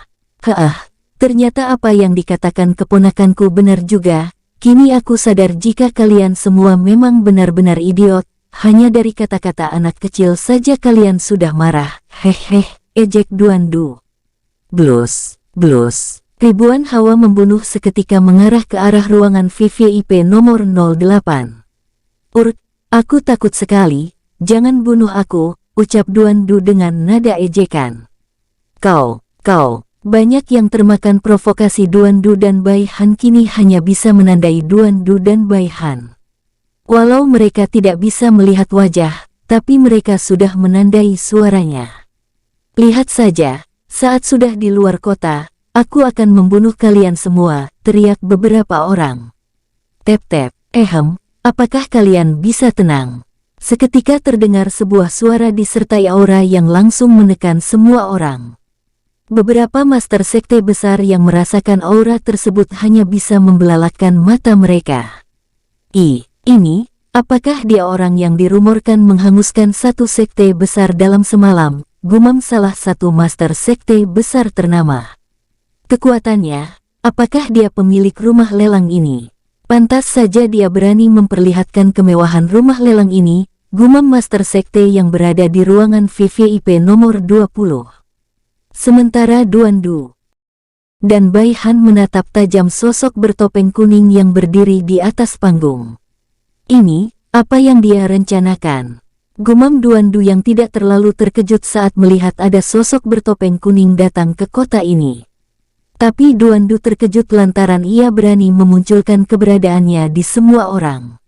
Ternyata apa yang dikatakan keponakanku benar juga. Kini aku sadar jika kalian semua memang benar-benar idiot. Hanya dari kata-kata anak kecil saja kalian sudah marah. Hehe, ejek Duan Du. Blus, blus. Ribuan hawa membunuh seketika mengarah ke arah ruangan VIP nomor 08. Aku takut sekali. Jangan bunuh aku, ucap Duan Du dengan nada ejekan. Kau. Banyak yang termakan provokasi Duan Du dan Bai Han kini hanya bisa menandai Duan Du dan Bai Han. Walau mereka tidak bisa melihat wajah, tapi mereka sudah menandai suaranya. Lihat saja, saat sudah di luar kota, aku akan membunuh kalian semua, teriak beberapa orang. Tep-tep, apakah kalian bisa tenang? Seketika terdengar sebuah suara disertai aura yang langsung menekan semua orang. Beberapa master sekte besar yang merasakan aura tersebut hanya bisa membelalakan mata mereka. Ini, apakah dia orang yang dirumorkan menghanguskan satu sekte besar dalam semalam? Gumam salah satu master sekte besar ternama. Kekuatannya, apakah dia pemilik rumah lelang ini? Pantas saja dia berani memperlihatkan kemewahan rumah lelang ini, gumam master sekte yang berada di ruangan VIP nomor 20. Sementara Duan Du dan Bai Han menatap tajam sosok bertopeng kuning yang berdiri di atas panggung. Ini, apa yang dia rencanakan? Gumam Duan Du yang tidak terlalu terkejut saat melihat ada sosok bertopeng kuning datang ke kota ini. Tapi Duan Du terkejut lantaran ia berani memunculkan keberadaannya di semua orang.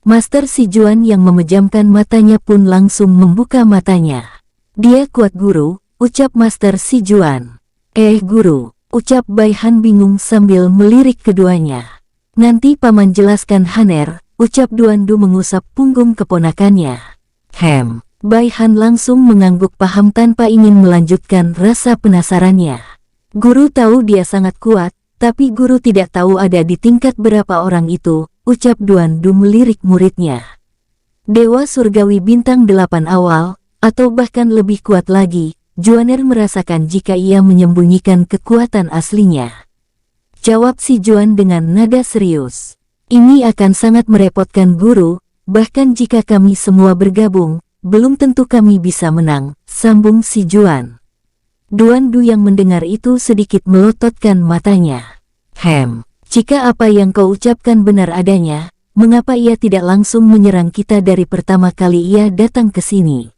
Master Si Juan yang memejamkan matanya pun langsung membuka matanya. Dia kuat guru, ucap Master Si Juan. Guru, ucap Bai Han bingung sambil melirik keduanya. Nanti paman jelaskan Haner, ucap Duan Du mengusap punggung keponakannya. Bai Han langsung mengangguk paham tanpa ingin melanjutkan rasa penasarannya. Guru tahu dia sangat kuat, tapi guru tidak tahu ada di tingkat berapa orang itu, ucap Duan Du melirik muridnya. Dewa Surgawi bintang 8 awal, atau bahkan lebih kuat lagi, Juaner merasakan jika ia menyembunyikan kekuatan aslinya. Jawab Si Juan dengan nada serius. Ini akan sangat merepotkan guru, bahkan jika kami semua bergabung, belum tentu kami bisa menang, sambung Si Juan. Duan Du yang mendengar itu sedikit melototkan matanya. Jika apa yang kau ucapkan benar adanya, mengapa ia tidak langsung menyerang kita dari pertama kali ia datang ke sini?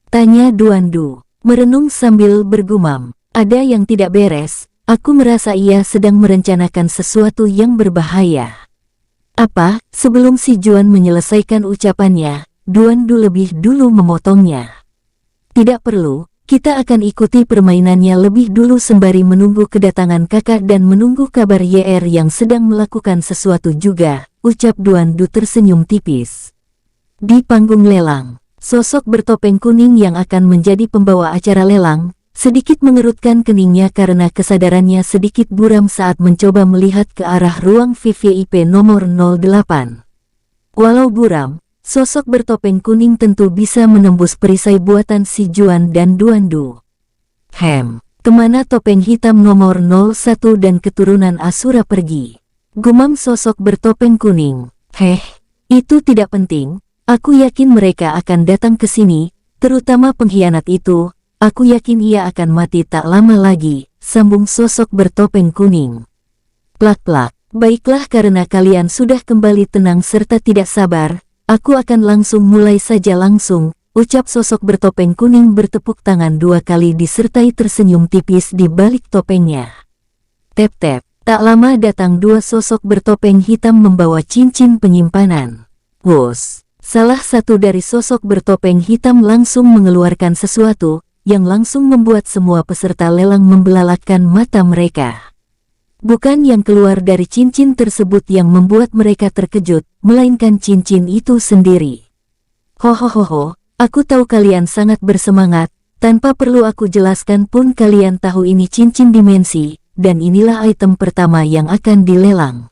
Tanya Duan Du. Merenung sambil bergumam, ada yang tidak beres, aku merasa ia sedang merencanakan sesuatu yang berbahaya. Apa? Sebelum Si Juan menyelesaikan ucapannya, Duan Du lebih dulu memotongnya. Tidak perlu, kita akan ikuti permainannya lebih dulu sembari menunggu kedatangan kakak dan menunggu kabar YR yang sedang melakukan sesuatu juga, ucap Duan Du tersenyum tipis. Di panggung lelang, sosok bertopeng kuning yang akan menjadi pembawa acara lelang, sedikit mengerutkan keningnya karena kesadarannya sedikit buram saat mencoba melihat ke arah ruang VIP nomor 08. Walau buram, Sosok bertopeng kuning tentu bisa menembus perisai buatan si Juan dan Duandu. Kemana topeng hitam nomor 01 dan keturunan Asura pergi? Gumam sosok bertopeng kuning. Itu tidak penting. Aku yakin mereka akan datang ke sini, terutama pengkhianat itu. Aku yakin ia akan mati tak lama lagi, sambung sosok bertopeng kuning. Plak-plak. Baiklah, karena kalian sudah kembali tenang serta tidak sabar, aku akan langsung mulai saja langsung, ucap sosok bertopeng kuning bertepuk tangan 2 kali disertai tersenyum tipis di balik topengnya. Tep-tep, tak lama datang 2 sosok bertopeng hitam membawa cincin penyimpanan. Wos, salah satu dari sosok bertopeng hitam langsung mengeluarkan sesuatu, yang langsung membuat semua peserta lelang membelalakan mata mereka. Bukan yang keluar dari cincin tersebut yang membuat mereka terkejut, melainkan cincin itu sendiri. Hohohoho, aku tahu kalian sangat bersemangat, tanpa perlu aku jelaskan pun kalian tahu ini cincin dimensi, dan inilah item pertama yang akan dilelang.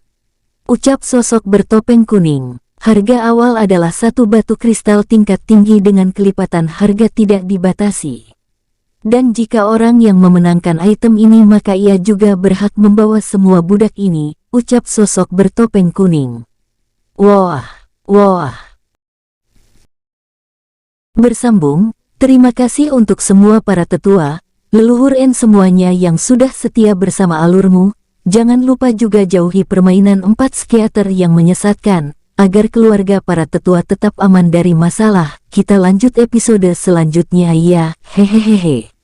Ucap sosok bertopeng kuning. Harga awal adalah 1 batu kristal tingkat tinggi dengan kelipatan harga tidak dibatasi. Dan jika orang yang memenangkan item ini maka ia juga berhak membawa semua budak ini, ucap sosok bertopeng kuning. Wah. Bersambung, terima kasih untuk semua para tetua, leluhur semuanya yang sudah setia bersama alurmu. Jangan lupa juga jauhi permainan 4 psikiater yang menyesatkan, agar keluarga para tetua tetap aman dari masalah. Kita lanjut episode selanjutnya ya, hehehehe.